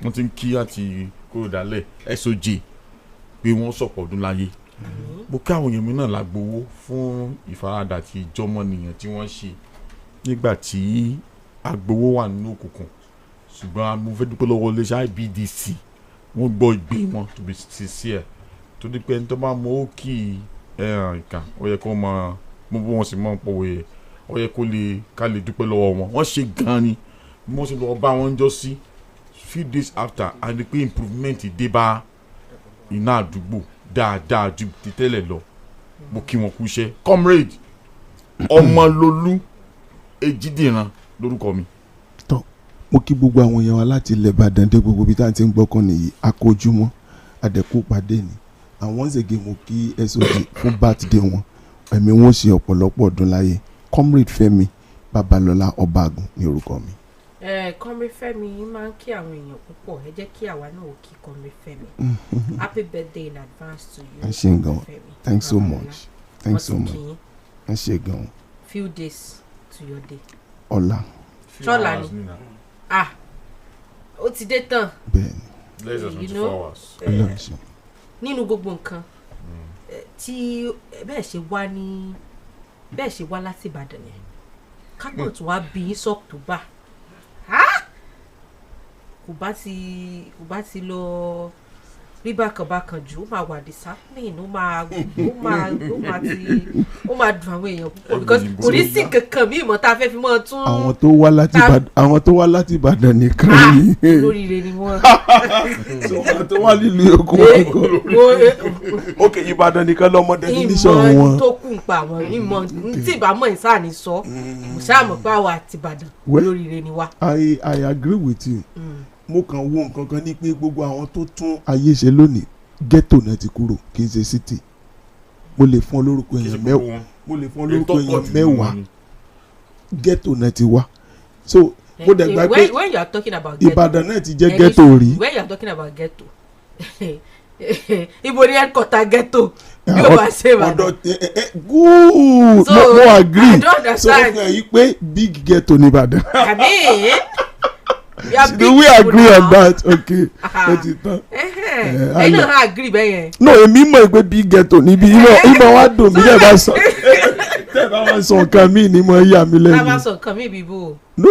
wọ́n ti ń kí àti kúrò dálẹ̀ SOJ pé wọ́n sọ̀pọ̀ ọdún láyé mo kí àwọn èèyàn mi náà lágbowó fún ìfaradà àti ìjọmọnìyàn tí wọ́n ṣe nígbà tí agbowó wà nínú òkùnkùn ṣùgbọ́n mo fẹ́ dúpẹ́ lọ́wọ́ iléeṣẹ́ IBDC wọ́n gbọ́ ìgbé wọn tó bí sincere tó di pé ẹni tó bá mọ ó kì í ìkà ó yẹ kó mọ mo bó wọn sì mọ pòwe ó yẹ kó lè ká lè dúpẹ́ lọ́wọ́ wọn wọ́n ṣe gan ni mo sì lọ bá wọn jọ sí few days after a rí pé improvement dé bá iná àdúgbò dáadáa ju ti tẹ́lẹ̀ lọ mo kí wọn kú iṣẹ́ comrade Ọmọlolú Èjìdìran lórúkọ mi. mo kí gbogbo àwọn èèyàn wa láti ilẹ̀ Ìbàdàn dé gbogbo ibi tá à ń ti ń gbọ́kàn nìyí akójúmọ́ àdẹ̀kù pàdé ni àwọn ṣègé mo kí SOG fún birthday wọn ẹ̀mí wọn ṣe ọ̀pọ̀lọpọ̀ ọdún láyé comrade Fẹ́mi Babalọ́lá Ọbaàgùn ní orúkọ mi. comrade Fẹ́mi máa ń kí àwọn èèyàn púpọ̀ ẹ jẹ́ kí àwa náà ò kí comrade Fẹ́mi happy birthday in advance to you. ẹ ṣé gan thanks so much thanks so much ẹ ṣé gan. few days to your day. ọ̀la. ṣọ́la ni ó ti dé tán. bẹ́ẹ̀ni. less than 24 hours. nínú gbogbo nǹkan tí bẹ́ẹ̀ ṣe wá láti Ìbàdàn yẹn kápọ̀ tó wá bí sọ́ọ̀tùbà kò bá ti lọ rí bákan jù ó máa wà discipline ó máa dùn àwọn èèyàn púpọ̀ because kò ní sí kankan bí ìmọ̀ tá a fẹ́ fi mọ́ tún. àwọn tó wá láti Ìbàdàn nìkan ni. lóríire ni wọ́n. àwọn tó wá nílùú Èkó ok Ìbàdàn nìkan lọ́mọ definition wọn. ìmọ̀ tó kù ń pa àwọn ìmọ̀ tí ìbámọ̀ ìsáà ní sọ mo ṣáà mọ̀ pé àwọn àti Ìbàdàn lóríire ni wá. I agree with you. mo kàn wo nǹkan kan ní pé gbogbo àwọn tó tún ayé ṣe lónìí ghetto náà ti kúrò kì í ṣe city mo lè fún ọ lórúkọ èèyàn mẹ́wàá ghetto náà ti wá so mo dẹ̀ gbà pé Ìbàdàn náà ti jẹ́ ghetto rí. when you are talking about ghetto ibo ni headquarter ghetto yóò bá ṣe Ìbàdàn. good so mo agree I don't understand. so ó fi hàn yí pé big ghetto ní Ìbàdàn. do we agree on that? Okay. ẹ̀yin náà agree bẹ́ẹ̀ yẹn. no èmi mọ̀ pé bí ghetto níbi ìmọ̀ wa dùn mí tẹ́ bá wá sọ nǹkan mi ni mo yà mí lẹ́nu. tá a bá sọ nǹkan mi bíbó. no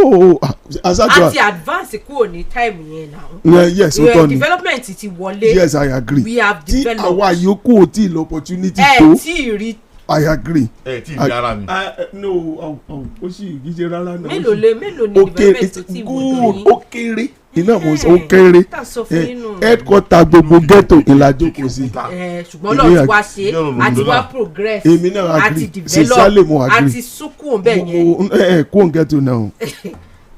aṣáájú àti advance kúrò ní time yẹn náà. yes o tọ́ ni development ti wọlé. yes I agree. we have developed. tí àwa yòókù ò tí ì lọ opportunity tó. tí ì rí. I agree. tí ì dára mi. no ó sì gíjẹ rárá náà. mélòó ni development tó ti wọlé yín. ó kéré iná mo sọ ó kéré headquarter gbogbo ghetto ìlàjò kò sí. ṣùgbọ́n lọ́ọ̀ tí wàá ṣe àti wàá progress àti develop àti sunkún bẹ́ẹ̀ yẹn. kó n ghetto náà.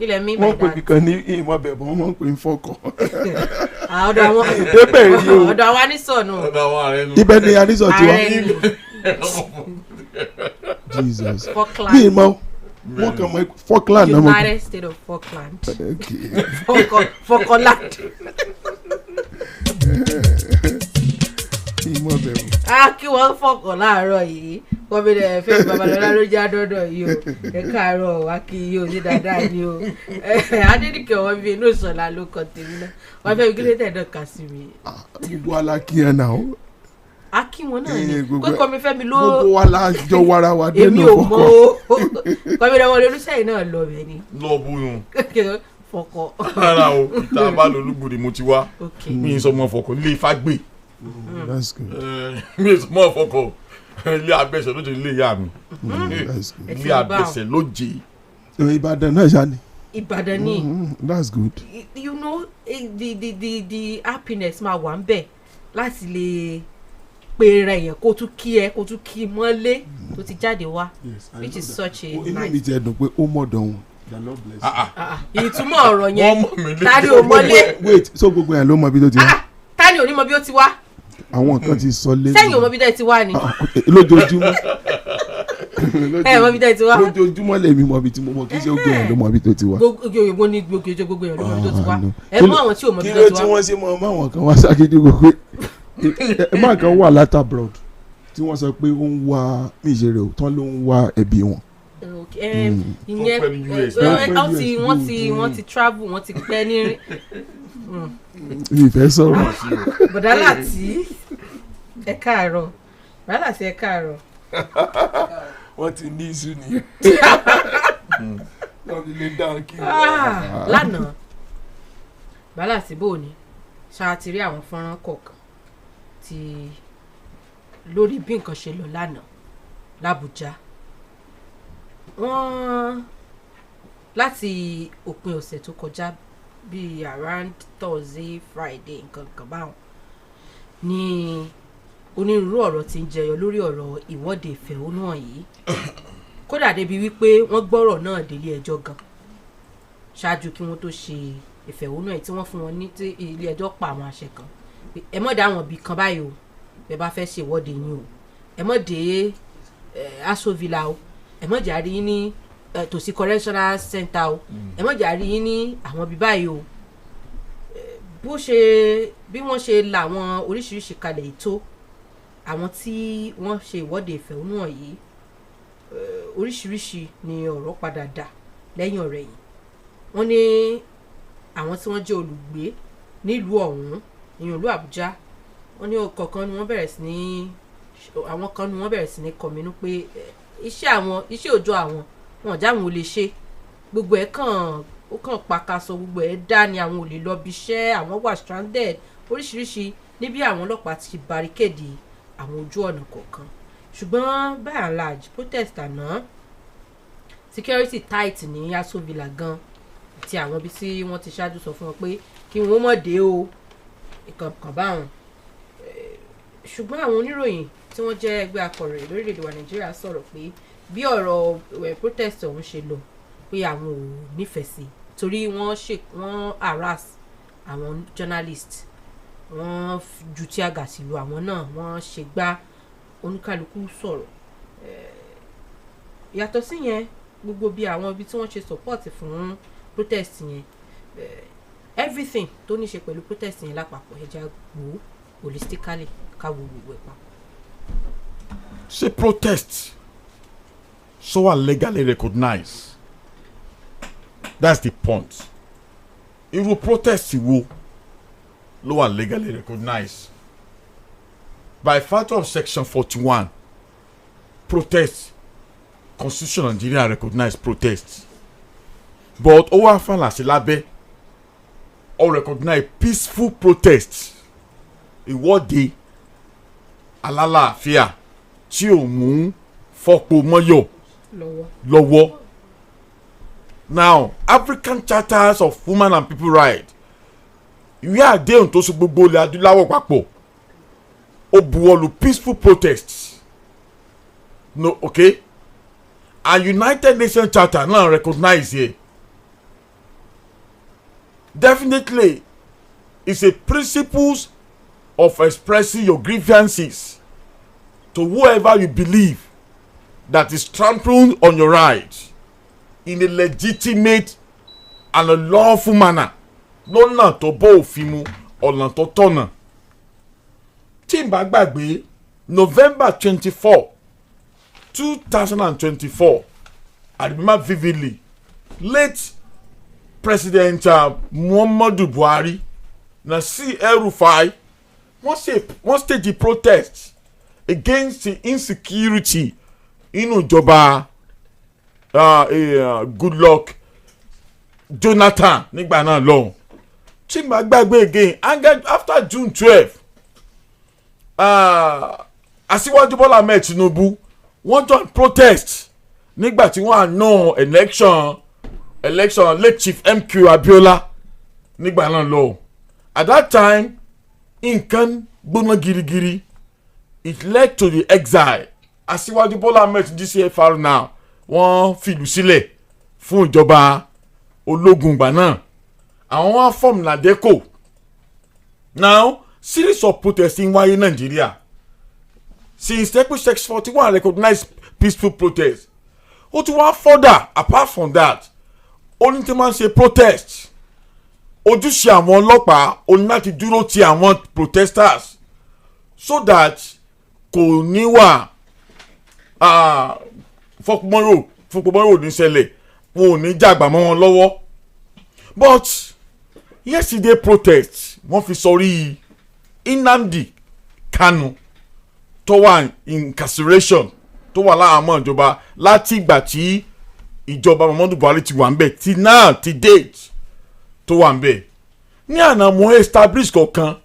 ilẹ̀ mi wọ́n pè mí kan ní ìmọ̀ bẹ̀bọ̀ wọ́n pè ń fọkọ̀. ọ̀dọ̀ àwọn anísọ̀nù. ibẹ̀ ni anísọ̀ ti wá. Jesus bí ìmọ̀ wọ́n kàn mọ́ Falkland náà. United States of Falkland. Falkland. ìmọ̀ bẹ̀rù. kí wọ́n fọkàn láàárọ̀ yìí wọ́n bí Fẹ́mi Babalọ́lá ló já dọ́dọ̀ yìí o ẹ káàárọ̀ wá kí yìí o ní dáadáa ni o Adédìkẹ́ wọn bí inú ìsọ̀lá ló kàn tèmi náà wọ́n fẹ́ kí ló tẹ̀ náà kà sí mi. gbogbo alákìyàn náà akí wọn náà ni pé kọ́mi Fẹ́mi ló gbogbo wa lájọ wara wa dé èmi ò mọ kọ́mi lọ́wọ́ olólùsẹ́yìn náà lọ bẹ́ẹ̀ ni. lọ bóyún. fọkọ. rárá o ìta bá lọ olúgbòde mo ti wá mi ì sọ mọ fọkọ ilé Ifá gbé mi ì sọ mọ fọkọ ilé Abẹ́sẹ̀ lóje ilé ìyá mi ilé Abẹ́sẹ̀ lóje. Ìbàdàn náà ṣá ni. Ìbàdàn ni. That's good. You know the happiness máa wà ń bẹ̀ láti lè pé rẹ̀ yẹn kó tún kí mọ́lé tó ti jáde wá which is such a nice. inú mi ti ẹ̀dùn pé ó mọ̀ dán wọn. ìtumọ̀ ọ̀rọ̀ yẹn tani ò mọ́lé. wait so gbogbo yẹn ló mọ ibi tó ti wá. tani ò ní mọ bí ó ti wá. àwọn kan ti sọ lé. sẹ́yìn ò mọ bí dẹ́ ti wá ni. lójoojúmọ́. mọ bí dẹ́ ti wá. lójoojúmọ́ lèmi mọ ibi tí mo mọ kí ṣe gbogbo yẹn ló mọ ibi tó ti wá. gbogbo ní gbogbo yẹn ló mọ bí tó ti wá. ẹ mọ àwọn tí ò mọ bí tó ti wá. kí ló tí wọ́n ṣe mọ àwọn kan wá ságídí gbogbo ẹ má kan wà láti abroad tí wọ́n sọ pé ó ń wá ìṣeré o tán ló ń wá ẹbí wọn. ìyẹn wọ́n ti travel wọ́n ti pẹ́ ní ìfẹ́ sọ̀rọ̀. bọ̀dá láti ẹ káàárọ̀ bọ̀dá láti ẹ káàárọ̀. wọ́n ti ní iṣu ni wọ́n fi lè dáhùn kí. lánàá bọ̀dá láti bò ní ṣáà ti rí àwọn fọ́nrán kọ̀ọ̀kan ti lórí bí nǹkan ṣe lọ lánàá l'Àbújá. Wọ́n láti òpin ọ̀sẹ̀ tó kọjá bíi around Thursday Friday nǹkan kan báwọn ní onírúurú ọ̀rọ̀ tí ń jẹyọ lórí ọ̀rọ̀ ìwọ́de ìfẹ̀hónúhàn yìí kódà débi wípé wọ́n gbọ́rọ̀ náà délé ẹjọ́ gan ṣáájú kí wọ́n tó ṣe ìfẹ̀hónúhàn yìí tí wọ́n fún wọn ní tí ilé ẹjọ́ pa àwọn àṣẹ kan ẹ mọ̀ dá àwọn ibì kan báyìí o bẹ́ẹ̀ bá fẹ́ ṣe ìwọ́de yín o ẹ mọ̀ dé Aso Villa o ẹ mọ̀ jà rí ní tòsí correctional center o ẹ mọ̀ jà rí yín ní àwọn ibi báyìí o bí wọ́n ṣe la àwọn oríṣiríṣi kalẹ̀ ètò àwọn tí wọ́n ṣe ìwọ́de ìfẹ̀hónúhàn yìí oríṣiríṣi ni ọ̀rọ̀ padà dà lẹ́yìn ọ̀rẹ́ yìí wọ́n ní àwọn tí wọ́n jẹ́ olùgbé nílùú ọ̀hún ìyẹn ìlú Àbújá wọ́n ní kọ̀ọ̀kan ni wọ́n bẹ̀rẹ̀ sí ní àwọn kan ni wọ́n bẹ̀rẹ̀ sí ní kọ̀mínú pé iṣẹ́ òòjọ́ àwọn wọn jáwọn ò lè ṣe gbogbo ẹ̀ ó kàn pàkàṣọ gbogbo ẹ̀ dá ni àwọn ò lè lọ bí iṣẹ́ àwọn wà stranded oríṣiríṣi níbi àwọn ọlọ́pàá ti barricade àwọn ojú ọ̀nà kọ̀ọ̀kan ṣùgbọ́n by and large protest àná security tight ní Aso Villa gan ti àwọn ibi tí wọ́n ti ṣáájú sọ fún wọn pé kí wọ́n mọ̀ dé o ìkànkàn báwọn ṣùgbọ́n àwọn oníròyìn tí wọ́n jẹ́ ẹgbẹ́ akọ̀ròyìn lórílẹ̀‐èdè wa Nàìjíríà sọ̀rọ̀ pé bí ọ̀rọ̀ protest ọ̀hún ṣe lọ pé àwọn ò nífẹ̀ẹ́ sí torí wọ́n harass àwọn journalist wọ́n ju tí àgà sí lu àwọn náà wọ́n ṣe gbá oníkálukú sọ̀rọ̀ yàtọ̀ sí yẹn gbogbo bí àwọn ibi tí wọ́n ṣe support fún protest yẹn everything tó ní ṣe pẹ̀lú protest yẹn lápapọ̀ ẹja gbòó holistically káwo gbogbo ẹ̀ papọ̀. ṣé protest so are legally recognized that's the point irú protest wo ló wà legally recognized by factor of section 41 protest constitution Nigeria recognize protest but ó wá fàlàsí lábẹ́ ó recognize peaceful protest ìwọ́de alálàáfíà tí ò mú fọ́pọ̀ mọ́yọ̀ lọ́wọ́. Now African Charters of Human and People Rights ìwé àdéhùn tó so gbogbo ilẹ̀ adúláwọ̀ papọ̀ ó buwọ́lu peaceful protests no okay and United Nations Charter náà recognize here definitely it's a principles of expressing your grievances to whoever you believe that is trampling on your rights in a legitimate and a lawful manner lọ́nà tó bọ́ òfin mu ọ̀nà tó tọ̀nà. tí n bá gbàgbé November 24 2024 I remember vividly late President Muhammadu Buhari na El-Rufai wọ́n stage a protest against the insecurity inú ìjọba Goodluck Jonathan nígbà náà lọ́hùn. tí n bá gbàgbé again after June 12 Aṣíwájú Bọ́lá Ahmed Tinubu wọ́n join protest nígbà tí wọ́n àná election late Chief MQ Abiola nígbà náà lọ́hùn. At that time nǹkan gbóná girigiri it led to the exile. Aṣíwájú Bọ́lá Ahmed DCFR now wọ́n fìlú sílẹ̀ fún ìjọba ológun ìgbà náà àwọn wá form Nadeco. Now series of protesting wáyé Nàìjíríà since section 41 recognized peaceful protest ó tún wá further apart from that ó ní tí máa ń ṣe protest ojúṣe àwọn ọlọ́pàá ó ní láti dúró ti àwọn protesters so that kò ní wà fọpọmọ́rò ní ṣẹlẹ̀ wọn ò ní jàgbà mọ́ wọn lọ́wọ́ but yesterday protest wọ́n fi sọrí Nnamdi Kanu tó wà incarceration tó wà láàmú ìjọba láti ìgbà tí ìjọba Muhammadu Buhari ti wà ń bẹ̀ ti náà ti date tó wà ń bẹ̀. Ní àná mo establish kankan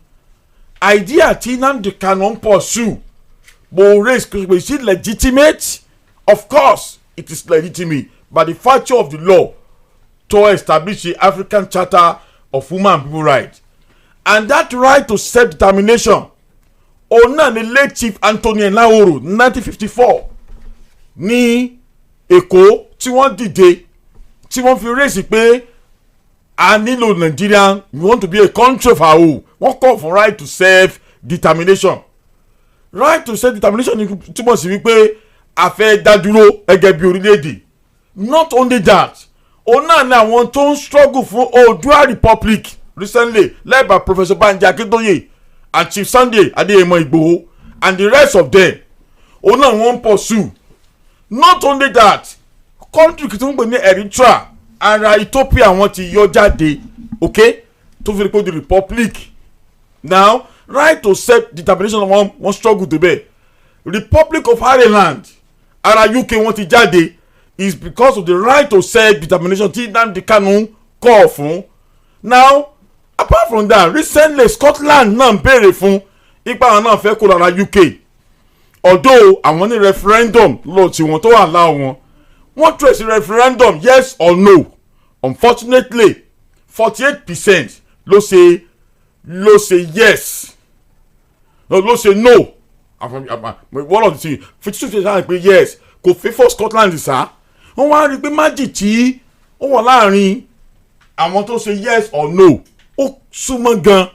idea tí Nnamdi Kanu ń pursue mo raise is it legitimate? Of course it is legitimate by the virtue of the law to establish the African Charter of Human and People Rights, and that right to self-determination ọ̀nà ni late Chief Anthony Enahoro 1954 ní Èkó tí wọ́n dìde tí wọ́n fi raise pé a nílò Nigeria, we want to be a country of our own. Wọ́n call for right to self-determination. Right to self-determination ni túmọ̀ sí wípé a fẹ́ dá dúró gẹ́gẹ́ bí orílẹ̀-èdè. Not only that, ọ̀nà ni àwọn tó ń struggle fún Oòduà Republic recently led by Professor Banji Akintoye and Chief Sunday Adeyemo Igboho and the rest of them. Ọ̀nà wọn pursue. Not only that, country kìí tó ń pè ní Eritrea ara Ethiopia wọn ti yọ jáde, okay, tó fi pé the Republic. Now right to self-determination wọn struggle to be Republic of Ireland ara UK wọn ti jáde is because of the right to self-determination tí Nnamdi Kanu call fún. Now apart from that, recently Scotland náà béèrè fún ipa àwọn náà fẹ́ kó lára UK, although àwọn ní referendum lọ tí wọn tó wà láwọn wọ́n trace referendum yes or no. Unfortunately 48% ló say yes, no ló say no. One of the things 52% pé yes kò favour Scotland sá. Wọ́n wá rí pé májì tí ó wà láàrin àwọn tó say yes or no ó súnmọ́ gan.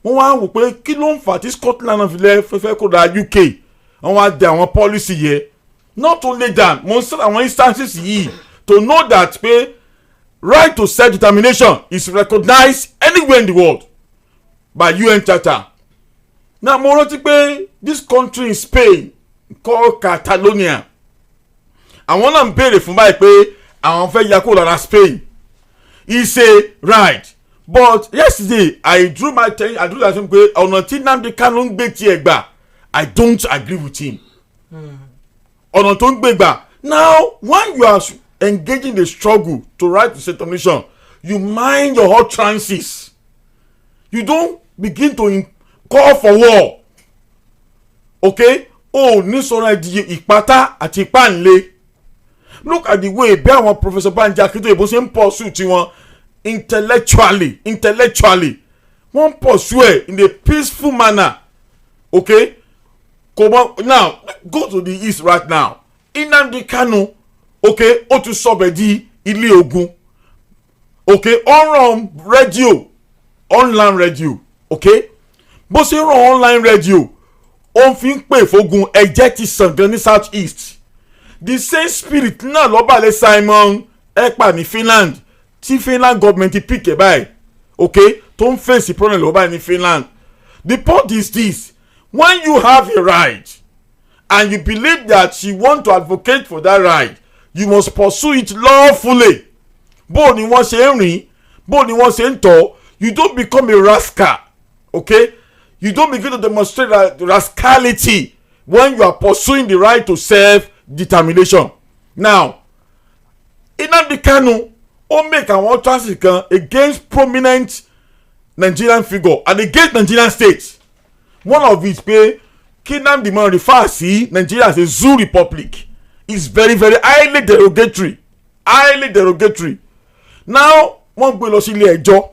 Wọ́n wá wò pé kí ló ń fà tí Scotland náà fi lẹ́ fẹ́fẹ́ kó da UK. Wọ́n wá dé àwọn policy yẹn. Not only that, mo ń sọ àwọn instances yìí to know that pé right to self-determination is recognized anywhere in the world by UN Charter. Now mo rántí pé this country in Spain called Catalonia, àwọn náà ń béèrè fún báyìí pé àwọn fẹ́ ya kó lára Spain. He say right, but yesterday I drew my attention, I drew that thing pé ọ̀nà tí Nnamdi Kanu ń gbé tiẹ̀ gbà I don't agree with him. Ọ̀nà tó ń gbé gbà. Now when you are engaging the struggle to right to self-determination, you mind your utterances. You don't begin to call for war. Okay? Oh, ní sọ̀rọ̀ di ìpátá àti ìpáǹlé. Look at the way bí àwọn Professor Banji Akintoye bó ṣe ń pursue tiwọn intellectually. Wọ́n pursue in a peaceful manner. Okay? Now go to the east right now. Nnamdi Kanu, okay, ó tún sọbẹ̀ di ilé ogun. Okay, online radio, okay, bó ṣe ràn online radio ó ń fi ń pè fógun ẹ̀jẹ̀ ti sàn gan ní south east. The same spirit náà lọ́bàlẹ̀ Simon Ekpa ní Finland tí Finland government ti pick ẹ̀ báyìí, okay, tó ń face problem lọ́bàlẹ̀ ní Finland. The point is this: when you have a right and you believe that you want to advocate for that right, you must pursue it lawfully. Bó ni wọ́n ṣe ń rìn, bó ni wọ́n ṣe ń tọ́, you don't become a rascal, okay? You don't begin to demonstrate rascality when you are pursuing the right to self-determination. Now, Nnamdi Kanu ó make àwọn utterances kan against prominent Nigerian figure and against Nigerian state. One of it pé kí Nnamdi man refer sí Nigeria as a zoo republic is very highly derogatory. Now wọ́n gbé lọ sí ilé ẹjọ́,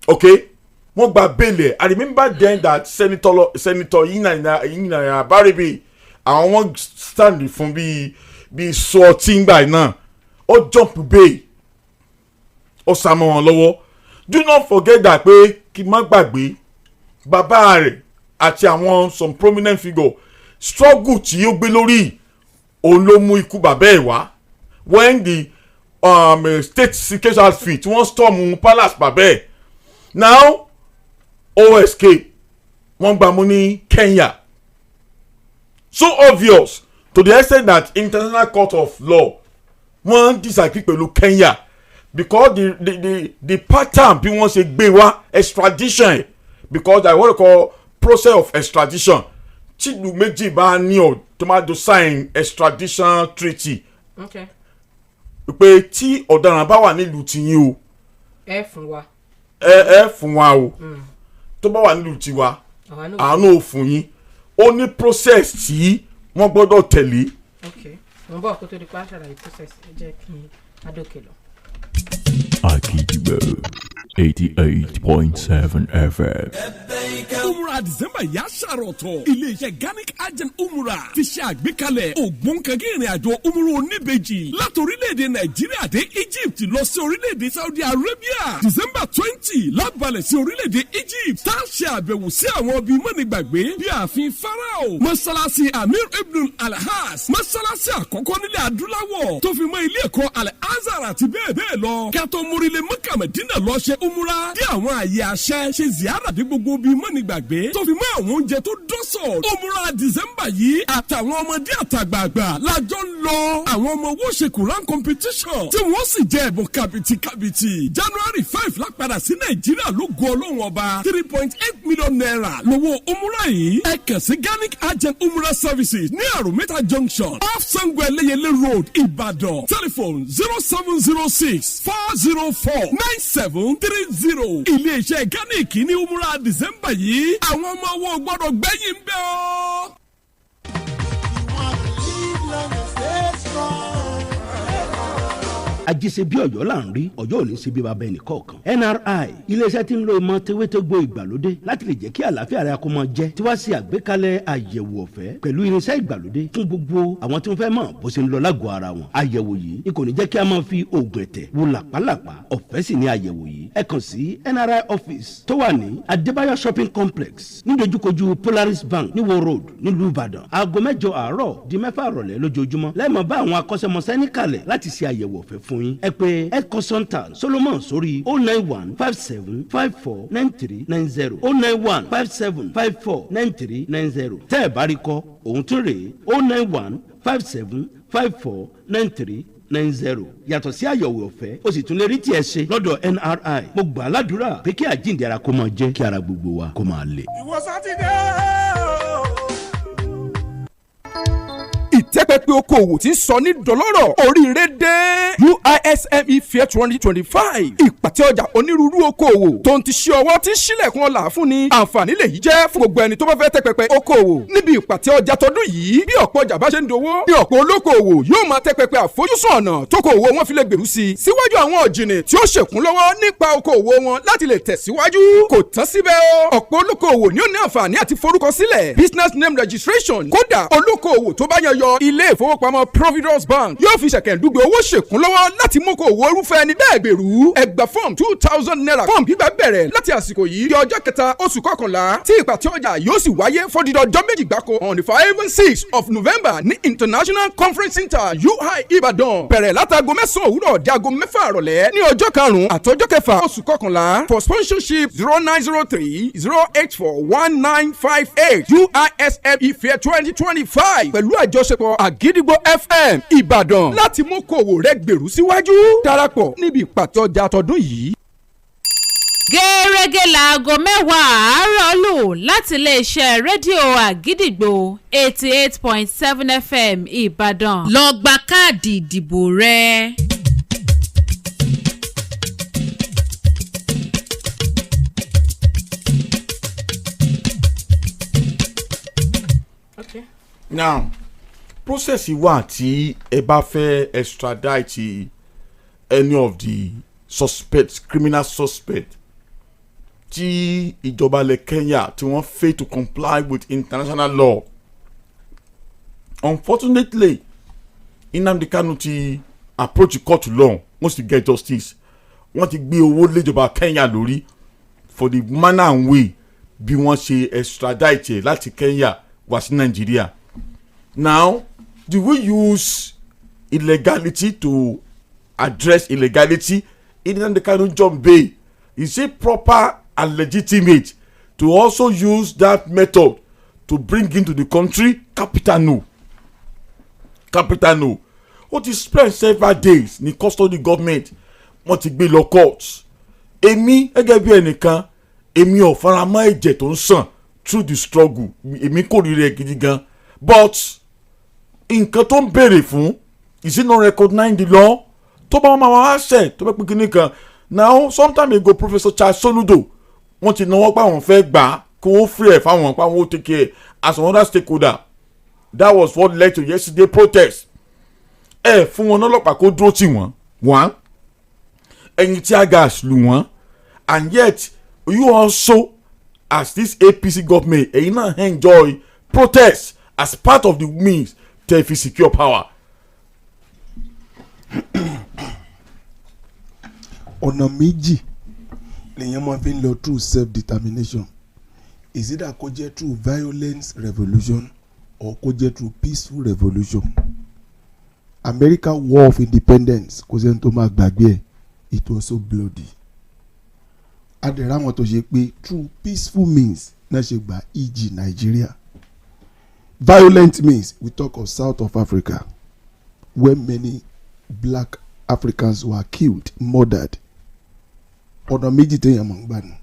okay, wọ́n gba bail. I remember then that Senator Yina Baribe àwọn wọ́n stand fún bí sọ tí ń gbà náà ó jump bail ó sá mọ́ wọn lọ́wọ́. Do not forget that pé kí má gbàgbé bàbá rẹ̀ àti àwọn some prominent figure struggle tí ó gbé lórí òun ló mú ikú bàbá ẹ̀ wá when the state security outfit wọ́n storm palace bàbá ẹ̀. Now ó escape, wọ́n gbà mú ní Kenya. So obvious to the extent that International Court of Law wọ́n disagree pẹ̀lú Kenya because the pattern bí wọ́n ṣe gbé wá extradition because I want to call process of extradition tí ìlú méjì bá ní ọ̀ tó máa do sign extradition treaty pé tí ọ̀daràn bá wà nílùú tiyín o ẹ fún wa o tó bá wà nílùú tiwa àánú ò fún yín ó ní process tí wọ́n gbọ́dọ̀ tẹ̀lé. mo bọ̀ kó tó di pa ṣàlàyé process ẹ jẹ́ kí adókè lọ. Akijibo 88.7 FM. Umrah December yà ṣàròtọ̀. Ilé-iṣẹ́ Ganic Agent Umrah ti ṣe àgbékalẹ̀ ògbóǹkangí ìrìn àjò Umrah oníbejì láti orílẹ̀-èdè Nàìjíríà dé Egypt lọ sí orílẹ̀-èdè Saudi Arabia. December 20 lábalẹ̀ sí orílẹ̀-èdè Egypt. Tá a ṣe àbẹ̀wò sí àwọn ibi mọ́nìgbàgbé bí ààfin Pharaoh. Mọ́sálásí Amir Ibn Al-Has. Mọ́sálásí àkọ́kọ́ nílẹ̀ adúláwọ̀ tó fi mọ́ ilé ẹ̀kọ́ Al-Azhar àti bẹ́ẹ̀ bẹ́ẹ̀ lọ. Kẹ́tọ́ mórílẹ̀ Mẹ́kà Mẹ́dínà lọ ṣe Umrah. Dé àwọn àyè àṣẹ ṣe ziyara dé gbogbo bíi mọ́nìgbàgbé tó fi mọ́ àwọn oúnjẹ tó dọ́sọ̀. Umrah December yìí àtàwọn ọmọdé àtàgbààgbà lájọ ń lọ. Àwọn ọmọ owó ṣe Quran competition tí wọ́n sì jẹ́ ẹ̀bùn kàbìtìkàbìtì. January 5 lápadà sí Nàìjíríà ló gọ Ọlọ́run ọba 3.8 million naira lówó Umrah yìí. Ẹ kàn sí Ganic Agent Umrah Services ní Àròmẹ́ta Junction off Sango Ẹlẹ́yẹlé Road Ìbàdàn. Telephone 0706 404 9730. Ilé-iṣẹ́ Ganic ní Umrah December yìí àwọn ọmọ owó gbọ́dọ̀ gbẹ́yìn bẹ́ ọ́. ajíṣe bí Ọ̀yọ́ là ń rí Ọ̀yọ́ ò ní ṣe bí bàbá ẹnì kọ̀ọ̀kan. NRI iléeṣẹ́ tí ń lo ìmọ̀ tewétegbò ìgbàlódé láti lè jẹ́ kí àlàáfíà rẹ kó máa jẹ́ tí wàá ṣe àgbékalẹ̀ àyẹ̀wò ọ̀fẹ́ pẹ̀lú irinṣẹ́ ìgbàlódé fún gbogbo àwọn tí wọ́n fẹ́ mọ̀ bó ṣe ń lọ lágọ̀ọ́ ara wọn. àyẹ̀wò yìí ni kò ní jẹ́ kí a máa fi oògùn ẹ̀tẹ̀ wo làpálàpá ọ̀fẹ́ sì ni àyẹ̀wò yìí. ẹ kàn sí NRI office tó wà ní Adébáyọ̀ shopping complex nídojúkojú Polaris Bank ní Wo Road nílùú Ìbàdàn. aago 8 àárọ̀ di 6 ìrọ̀lẹ́ lójoojúmọ́ lẹ́ẹ̀mọ́ bá àwọn akọ́ṣẹ́mọṣẹ́ níkàlẹ̀ láti ṣe àyẹ̀wò ọ̀fẹ́ fún yín. ẹ pè health consultant Solomon sórí 09157549390 09157549390. tẹ́ ẹ bá rí kọ́ òun tún rèé 09157549390. yàtọ̀ sí àyẹ̀wò ọ̀fẹ́ o sì tún lè rí tiẹ̀ ṣe lọ́dọ̀ NRI. mo gbà á ládùúrà pé kí àjíǹde ara kó máa jẹ́ kí ara gbogbo wa kó máa le. ìwòsàn ti dé. ìtẹ́pẹ́pẹ́ okòwò tí ń sọ ní dọ́lọ́rọ̀ oríire dé UISME Fair 2025 ìpàtẹ ọjà onírúurú okòwò tó ń ti ṣe ọwọ́ tí ń ṣílẹ̀kùn ọ̀la fún ni àǹfààní lèyí jẹ́ fún gbogbo ẹni tó bá fẹ́ tẹ́pẹ́pẹ́ okòwò níbi ìpàtẹ ọjà tọdún yìí bí ọ̀pọ̀ ọjà bá ṣe ń dowó bí ọ̀pọ̀ olókòwò yóò máa tẹ́pẹ́pẹ́ àfojúsùn ọ̀nà tókòwò wọn fi lè gbèrú sí síwájú àwọn ọ̀jìnì tí ó ṣèkún lọ́wọ́ nípa okòwò wọn láti lè tẹ̀síwájú kò tán síbẹ̀ o ọ̀pọ̀ olókòwò ni ó ní àǹfààní àti forúkọsílẹ̀ business name registration kódà olókòwò tó bá yan yọ ilé ìfowópamọ́ Providence Bank yóò fi ṣẹ̀kẹ̀ndúgbò owó ṣèkún lọ́wọ́ láti mú kó owó irúfẹ́ ẹni bẹ́ẹ̀ gbèrú ẹgbà fọ́ọ̀mù 2,000 naira fọ́ọ̀mù gbígbà bẹ̀rẹ̀ láti àsìkò yìí di ọjọ́ kẹta oṣù kọkànlá tí ìpàtẹ ọjà yóò sì wáyé fọ́dídọ̀ ọjọ́ méjì gbáko on the 5 and 6 of November ní International Conference Center UI Ìbàdàn bẹ̀rẹ̀ látago 9 òwúrọ̀ di aago 6 ìrọ̀lẹ́ ní ọjọ́ karùn-ún àtọjọ́ kẹfà oṣù kọkànlá for sponsorship 0903-084-1958 UISME Fair 2025 pẹ̀lú àjọṣepọ̀ Àgídìgbò FM Ìbàdàn láti mú kòwò rẹ gbèrú síwájú darapọ̀ níbi ìpàtẹ ọjà tọdún yìí. gẹ́rẹ́gẹ́ láago 10 àárọ̀ lù láti iléeṣẹ́ rédíò Àgídìgbò 88.7 FM Ìbàdàn lọ gba káàdì ìdìbò rẹ. Okay. Now process wà tí ẹ bá fẹ́ extradite any of the suspects criminal suspect tí ìjọba ilẹ̀ Kenya tí wọ́n fail to comply with international law. Unfortunately Nnamdi Kanu ti approach court law wọ́n sì get justice wọ́n ti gbé owó léjọba Kenya lórí for the manner and way bí wọ́n ṣe extradite láti Kenya wá sí Nigeria. Now do we use illegality to address illegality? Nnamdi Kanu jump bail. Is it proper and legitimate to also use that method to bring into the country? Capital no. Capital no. Ó ti spend several days ní custody government wọ́n ti gbé lọ court. Èmi gẹ́gẹ́ bí ẹnìkan èmi ò faramọ́ ẹ̀jẹ̀ tó ń sàn through the struggle èmi kórìíra ẹ̀ gidi gan but nǹkan tó ń béèrè fún is it not recognized the law tó bá wọn máa wá ṣẹ̀ tó bá pín kínní kan now sometime ago Professor Charles Soludo wọ́n ti náwó pa àwọn fẹ́ gbà á kí wọ́n free ẹ̀ fáwọn pa wọ́n take care as another stakeholder that was what led to yesterday protest fún wọn ọlọ́pàá kó dúró tì wọ́n wọ́n ẹ̀yìn tí a gas lù wọ́n and yet you also as this APC government ẹ̀yin náà enjoy protest as part of the means to secure power. ọ̀nà méjì lèèyàn máa fi ń lọ through self-determination is either kó jẹ́ through violence revolution or kó jẹ́ through peaceful revolution. American War of Independence kò sẹ́ni tó máa gbàgbé ẹ̀ it was so bloody. Adẹ̀rẹ̀ àwọn tó ṣe pé through peaceful means náà ṣe gba e.g. Nigeria. Violent means we talk of South of Africa where many black Africans were killed, murdered. Ọ̀nà méjì téèyàn mọ̀ ń gbà nù.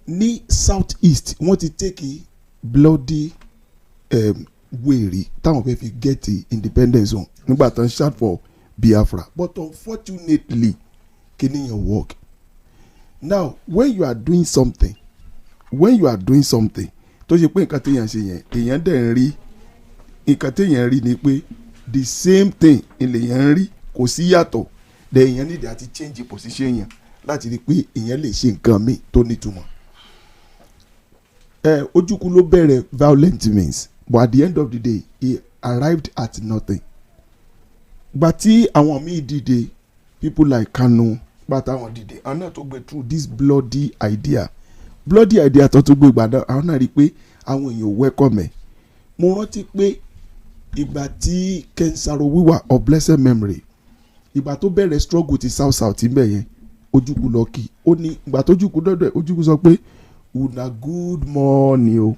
Ní South East wọ́n ti take bloody wèrè táwọn fẹ́ fi get independence on nígbà tán shout for Biafra but unfortunately kìíní yẹn work. Now when you are doing something tó ṣe pé nǹkan téèyàn ṣe yẹn èèyàn dẹ̀ ń rí nǹkan téèyàn rí ni pé the same thing èèyàn ń rí kò sí yàtọ̀ dẹ̀ èèyàn nídìí àti change position yẹn láti rí pé èèyàn lè ṣe nǹkan míì tó nítumọ̀. Ojukwu ló bẹ̀rẹ̀ violent means but at the end of the day he arrived at nothing. Gbà tí àwọn míì dìde people like Kanu gbà táwọn dìde àwọn náà tó gbé through this bloody idea tó gbé gbàdá àwọn náà rí i pé àwọn èèyàn welcome ẹ̀. Mo rántí pé ìgbà tí Kensaro Wiwa of blessed memory ìgbà tó bẹ̀rẹ̀ struggle ti south níbẹ̀ yẹn Ojukwu lọ kí ó ní ìgbà tó Ojukwu dọ́dọ̀ Ojukwu sọ pé una good morning o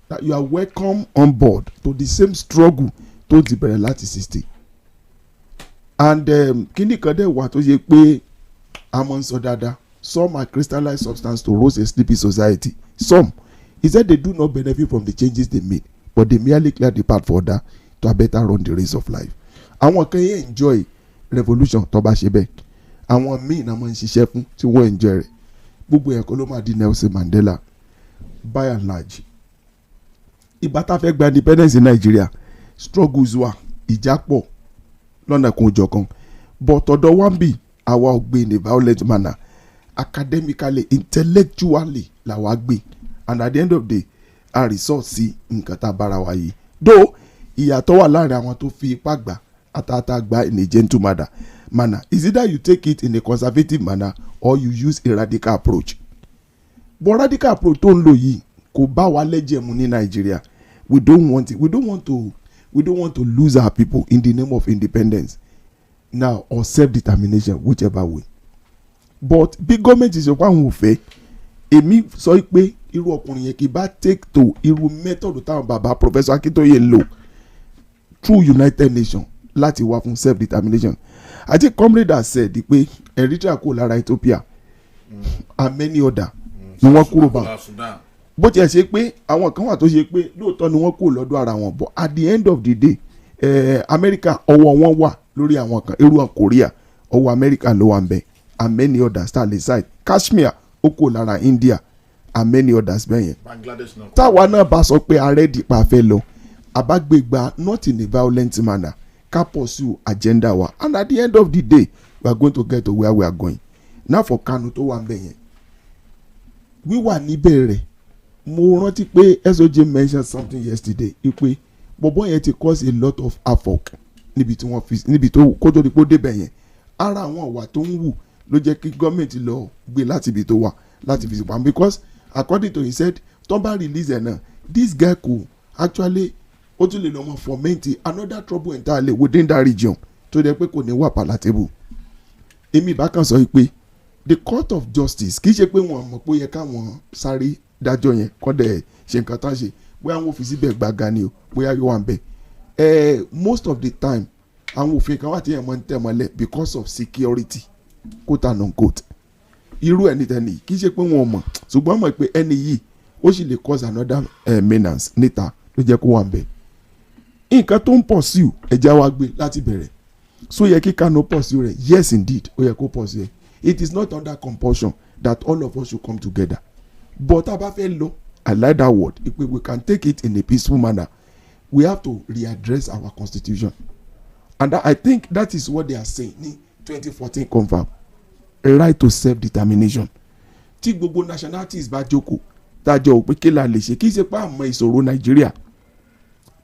that you are welcome on board to the same struggle tó ti bẹ̀rẹ̀ láti 60 and kíní kan dẹ̀ wà tó ṣe pé a máa ń sọ dáadáa some are crystallized substance to roast a sleepy society some he said they do not benefit from the changes they made but they merely clear the path for that to better run the race of life. Àwọn kan yẹn enjoy revolution tó bá ṣe bẹ́ẹ̀ àwọn míì náà máa ń ṣiṣẹ́ fún tí wọ́n enjoy rẹ̀ gbogbo ẹ̀kọ́ ló máa di Nelson Mandela by and large. Ìgbà tá a fẹ́ gba independence in Nigeria struggles wà ìjà pọ̀ lọ́nà kan òjọ̀ kan but ọ̀dọ̀ wọn bì àwa ò gbé in a violent manner academically intellectually làwa gbé and at the end of the day a resort sí nǹkan tá a bára wa yìí though ìyàtọ̀ wà láàrin àwọn tó fi ipá gbà àtàtà gbà in a gentle manner is either you take it in a conservative manner or you use a radical approach but radical approach tó ń lò yìí kò bá wa lẹ́jẹ̀ mu ní Nàìjíríà we don't want it we don't want to lose our people in the name of independence now or self-determination whichever way but bí gọ́ọ̀mẹ̀ntì ṣe wá àwọn òfẹ́ èmi sọ pé irú ọkùnrin yẹn kì í bá take to irú method táwọn bàbá Professor Akintoye ń lò through United Nations láti wá fún self-determination àti comrade has said pé Eritrea kò lára Ethiopia and many other ni wọ́n kúrò bá bó tiẹ̀ ṣe pé àwọn kan wà tó ṣe pé lóòótọ́ ni wọ́n kúrò lọ́dọ̀ ara wọn but at the end of the day America ọwọ́ wọn wà lórí àwọn kan irú Korea ọwọ́ America ló wà ń bẹ and many others tá a lè side Kashmir ó kò lára India and many others bẹ́yẹn táwa náà bá sọ pé ààrẹ dìpa fẹ́ lọ àbágbégbá not in a violent manner ká pursue agenda wa and at the end of the day we are going to get to where we are going now for Kanu tó wà ń bẹ̀yẹn wíwà níbẹ̀ rẹ̀ mo rántí pé SOJ mentioned something yesterday ipe bọ̀bọ̀ yẹn ti cause a lot of havoc níbi tí wọ́n fi níbi tó kótó di pé ó débẹ̀ yẹn ara àwọn ọ̀wà tó ń wù ló jẹ́ kí gọ́ọ̀mẹ̀ntì lọ gbé láti ibi tó wà láti fi sùpàm because according to he said tó bá release ẹ̀ náà this guy could actually ó tún lè lọ́ mọ́ foment another trouble entirely within that region tó jẹ́ pé kò ní wà palatable. èmi bákan sọ pé the court of justice kì í ṣe pé wọ́n mọ̀ pé ó yẹ káwọn sáré dájọ́ yẹn kọ́ dẹ̀ ṣe nǹkan tán ṣe bóyá wọn fi síbẹ̀ gbàgà ni o bóyá yóò wà ń bẹ̀ most of the time àwọn òfin kan wà tí yẹn máa ń tẹ̀ mọ́lẹ̀ because of security quote and unquote irú ẹni tẹ́ni kì í ṣe pé wọ́n mọ̀ ṣùgbọ́n mọ̀ pé ẹni yìí ó sì lè cause another menace níta ló jẹ́ kó wà ń bẹ̀. nǹkan tó ń pursue ẹ̀já wa gbé láti bẹ̀rẹ̀ so yẹ kí Kanu pursue rẹ̀ yes indeed ó yẹ kó pursue. It is not under compulsion that all of us should come together but tá a bá fẹ́ lọ I like that word if we can take it in a peaceful manner we have to readdress our constitution and I think that is what they are saying ní 2014 confirm a right to self-determination tí gbogbo nationalities bá jókòó tájọ òpin kí la lè ṣe kí ṣe pé àmọ́ ìṣòro Nàìjíríà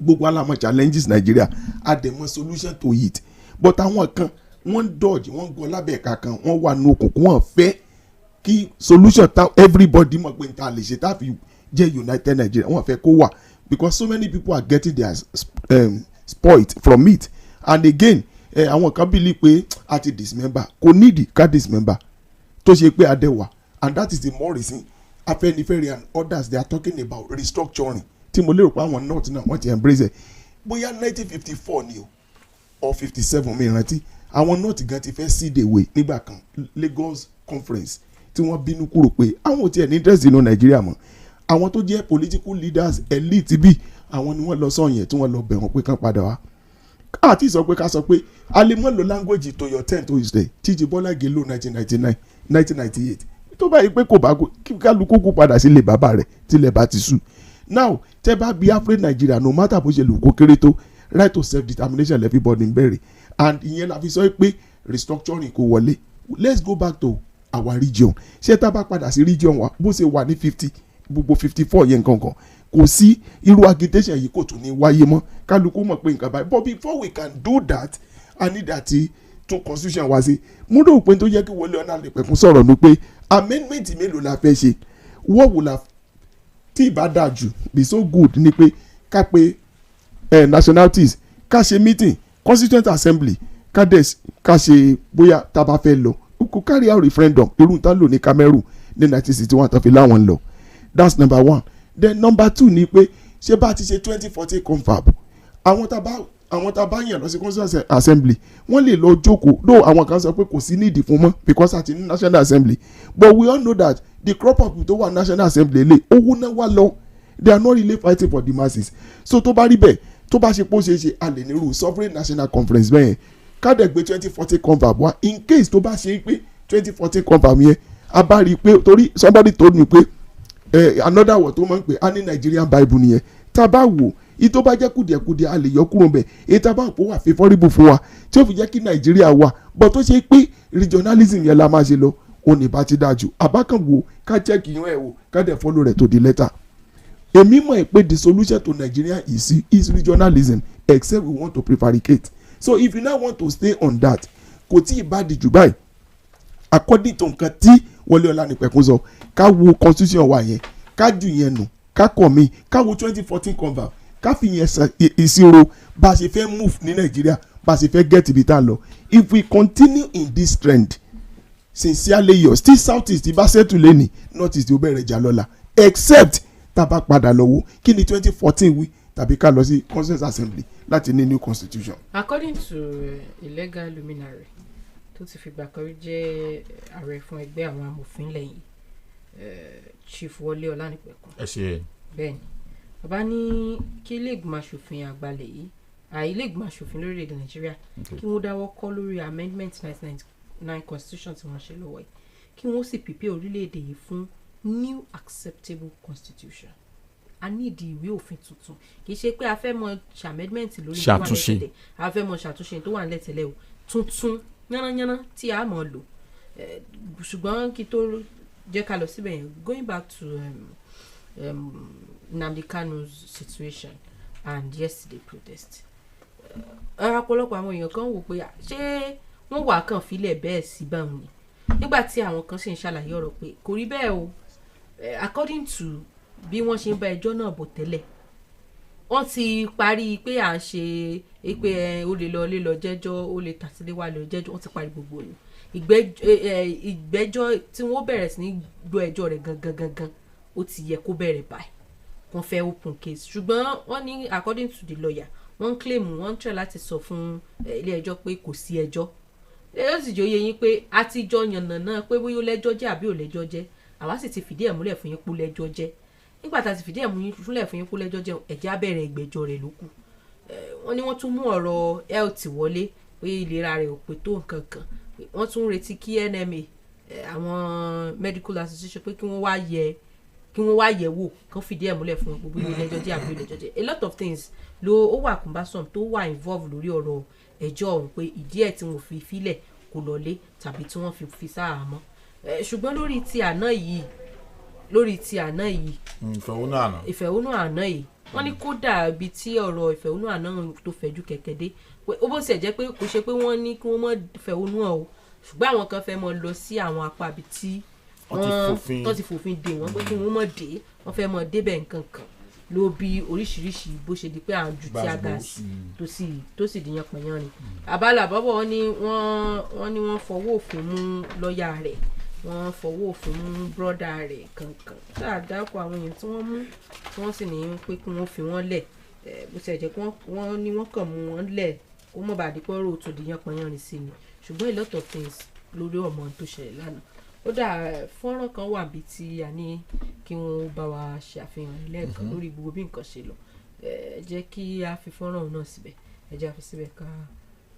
gbogbo alámọ̀ challenges Nàìjíríà àdèmọ̀ solution to it but àwọn kan wọ́n dodge wọ́n gbọ́ lábẹ́ ẹ̀ka kan wọ́n wà ní òkùnkùn wọ́n fẹ́ kí solution ta everybody mọ̀ pé n ta lè ṣe tá fi jẹ́ united Nigeria wọ́n fẹ́ kó wà because so many people are getting their spoiled from it and again àwọn kan believe pé a ti dismember kò nídìí ká dismember tó ṣe pé adẹ́wà and that is the more reason Afẹ́nifẹ́re and others they are talking about restructuring tí mo lérò pé àwọn north náà wọ́n ti embrace ẹ̀ bóyá 1954 ni o or 57 mi rántí àwọn north gan ti fẹ́ see the way nígbà kan Lagos conference tí wọ́n bínú kúrò pé àwọn ò tiẹ̀ ní interest nínú Nàìjíríà mọ́ àwọn tó jẹ́ political leaders elite bí àwọn ni wọ́n lọ sọ yẹn tí wọ́n lọ bẹ̀ wọ́n pé kán padà wá àti sọ pé ká sọ pé a lè mọ́ lo language to your tent to stay Chief Bọ́lá Ìgè lò 1998 tó bá yí pé kò bá kálukú kú padà sílé bàbá rẹ̀ tílẹ̀ bá ti sú now tẹ́ bá bí afraid Nigeria no matter bó ṣe lù kó kéré tó right to self determination everybody ń bẹ̀rẹ̀ and ìyẹn la fi sọ pé restructuring kò wọlé let's go back to our region ṣé tá a bá padà sí region wa bó ṣe wà ní 50 gbogbo 54 yẹn kankan kò sí irú agitation yìí kò tún ní wáyé mọ́ kálukú mọ̀ pé nǹkan báyìí but before we can do that I need that tún constitution wá sí mo rò pé tó yẹ kí Wọlé Ọlánípẹ̀kun sọ̀rọ̀ ní pé amendment mélòó la fẹ́ ṣe what will have tí ìbá dáa jù be so good ni pé ká pé nationalities ká ṣe meeting constituent assembly ká ṣe bóyá tá a bá fẹ́ lọ kó carry out referendum irú tá lò ní Cameroon ní 1961 tó fi láwọn lọ that's number one then number two ni pé ṣé bá ti ṣe 2014 confab àwọn tá a bá yàn lọ sí constituent assembly wọ́n lè lọ jókòó though àwọn kan sọ pé kò sí nídìí fún mọ́ because àti ní national assembly but we all know that the crop of people tó wà national assembly lè owó náà wà lọ they are not really fighting for the masses so tó bá rí bẹ́ẹ̀ tó bá ṣe pé ó ṣe é ṣe a lè nírú sovereign national conference bẹ́ẹ̀ kádẹ́gbé 2014 confab wá in case tó bá ṣe é pé 2014 confab yẹn a bá rí i pé torí somebody told me pé another word tó máa ń pè á ní Nigerian Bible nìyẹn tá a bá wò í tó bá jẹ́ kùdìẹ̀kùdìẹ̀ a lè yọ kúrò bẹ̀ èyí tá a bá ń pò wà favourable fún wa tí ó fi jẹ́ kí Nàìjíríà wà but tó ṣe pé regionalism yẹn la máa ṣe lọ òní bá ti dáa jù àbákan wo ká check ìyẹn ẹ̀ wò ká dẹ̀ follow rẹ̀ to the letter èmi mọ̀ ẹ́ pé the solution to Nigeria is regionalism except we want to prevaricate so if you now want to stay on that kò tí ì bá di jù báyìí according to nǹkan tí Wọlé Ọlánípẹ̀kun sọ ká wo constitution wa yẹn ká jù yẹn nù ká kọ̀ mí ká wo 2014 confab ká fi yẹn ìṣirò bá a ṣe fẹ́ move ní Nàìjíríà bá a ṣe fẹ́ get ibi tá a lọ if we continue in this trend sincerely yours tí south east bá settle lẹ́nì north east ó bẹ̀rẹ̀ jà lọ́la except tá a bá padà lọ́wọ́ kí ni 2014 wí tàbí ká lọ sí constituent assembly láti ní new constitution. according to a legal luminary tó ti fìgbà kan rí jẹ́ ààrẹ fún ẹgbẹ́ àwọn amòfin lẹ́yìn Chief Wọlé Ọlánípẹ̀kun. ẹ ṣe. bẹ́ẹ̀ni bàbá ní kí ilé ìgbìmọ̀ asòfin àgbàlẹ̀ yìí ilé ìgbìmọ̀ asòfin lórílẹ̀‐èdè Nàìjíríà kí wọ́n dáwọ́ kọ́ lórí amendment 1999 constitution tí wọ́n ṣe lọ́wọ́ yìí kí wọ́n sì prepare orílẹ̀‐èdè yìí fún new acceptable constitution. A ní ìdí ìwé òfin tuntun kì í ṣe pé a fẹ́ mọ amendment lórí tó wà lẹ́tẹ̀lẹ̀ a fẹ́ mọ ṣàtúnṣe tó wà lẹ́tẹ̀lẹ̀ o tuntun yánnayánná tí a mọ̀ lò ṣùgbọ́n kí tó jẹ́ ká lọ síbẹ̀ yẹn going back to Nnamdi Kanu's situation and yesterday protest ọ̀pọ̀lọpọ̀ àwọn èèyàn kan wò pé ṣé wọ́n wà kàn filẹ̀ bẹ́ẹ̀ sí báwọn ni nígbà tí àwọn kan sì ń ṣàlàyé ọ̀rọ̀ pé kò rí bẹ́ẹ̀ o according to bí wọ́n ṣe ń bá ẹjọ́ náà bọ̀ tẹ́lẹ̀ wọ́n ti parí pé à ń ṣe pé ó lè lọ jẹ́jọ́ ó lè tàtíléwá lọ jẹ́jọ́ wọ́n ti parí gbogbo yìí ìgbẹ́jọ́ tí wọ́n bẹ̀rẹ̀ sí ní gbọ́ ẹjọ́ rẹ̀ gangan ó ti yẹ kó bẹ̀rẹ̀ báyìí wọ́n fẹ́ open case ṣùgbọ́n wọ́n ní according to the lawyer wọ́n ń claim wọ́n ń try láti sọ fún ilé ẹjọ́ pé kò sí ẹjọ́ ó sì jòyè yín pé a ti jọ yànnàná pé bóyá ó lẹ́jọ́ jẹ́ àbí ò lẹ́jọ́ jẹ́ àwa sì ti fìdí ẹ̀ múlẹ̀ fún yín pé lẹ́jọ́ jẹ́ nígbà tá a ti fìdí ẹ̀ múlẹ̀ fún yín pé lẹ́jọ́ jẹ́ ẹ̀jẹ̀ abẹ́rẹ́ ìgbẹ́jọ́ rẹ̀ ló kù wọ́n ní wọ́n tún mú ọ̀rọ̀ health wọlé pé ìlera rẹ̀ ò pé tó nǹkan kan wọ́n tún retí kí NMA àwọn medical association pé kí wọ́n wá yẹ̀ wò kán fìdí ẹ̀ múlẹ̀ fún gbogbo ilé ẹjọ́ jẹ́ àbí ilé ẹjọ́ jẹ́ a lot of things ló ó wà kúmbásọ̀m tó wà involve lórí ọ̀rọ̀ ẹjọ́ ọ̀hún pé ìdí ẹ̀ tí wọ́n fi filẹ̀ kò lọlé tàbí tí wọ́n fi sáà mọ́ ṣùgbọ́n lórí ti àná yìí ìfẹ̀hónú àná yìí wọ́n ní kódà ibi tí ọ̀rọ̀ ìfẹ̀hónú àná tó fẹ̀jú kẹ̀kẹ́ dé ó bó ṣe jẹ́ pé kò ṣe pé wọ́n ní kí wọ́n mọ̀ fẹ̀hónú ọ̀ o ṣùgbọ́n àwọn kan fẹ́ mọ lọ sí àwọn apá ibi tí wọ́n ti fòfin dè wọ́n pé kí wọ́n mọ̀ dé wọ́n fẹ́ mọ débẹ̀ nǹkan kan ló bí oríṣiríṣi bó ṣe di pé à ń ju tí a ga sí tó sì di yanpanyan ni abala bọ́bọ̀ wọ́n ní wọ́n fọwọ́ òfin mú lọ́ọ̀yà rẹ̀ wọ́n fọwọ́ òfin mú bọ́dà rẹ̀ kankan dáadáa kó àwọn èèyàn tí wọ́n mú tí wọ́n sì ní pé kí wọ́n fi wọ́n lẹ̀ bó ṣe jẹ́ pé wọ́n ní wọ́n kàn mú wọn lẹ̀ kó mọ̀ bá di pé ọ̀rọ̀ tó di yanpanyan ni sí ni ṣùgbọ́n a lot of things lórí ọmọ tó ṣẹlẹ̀ lánàá ó dà fọ́nrán kan wà bí tí a ní kí wọ́n bá wa ṣàfihàn lẹ́ẹ̀kan lórí gbogbo bí nǹkan ṣe lọ jẹ́ kí a fi fọ́nrán náà síbẹ̀ ẹ jẹ́ a fi síbẹ̀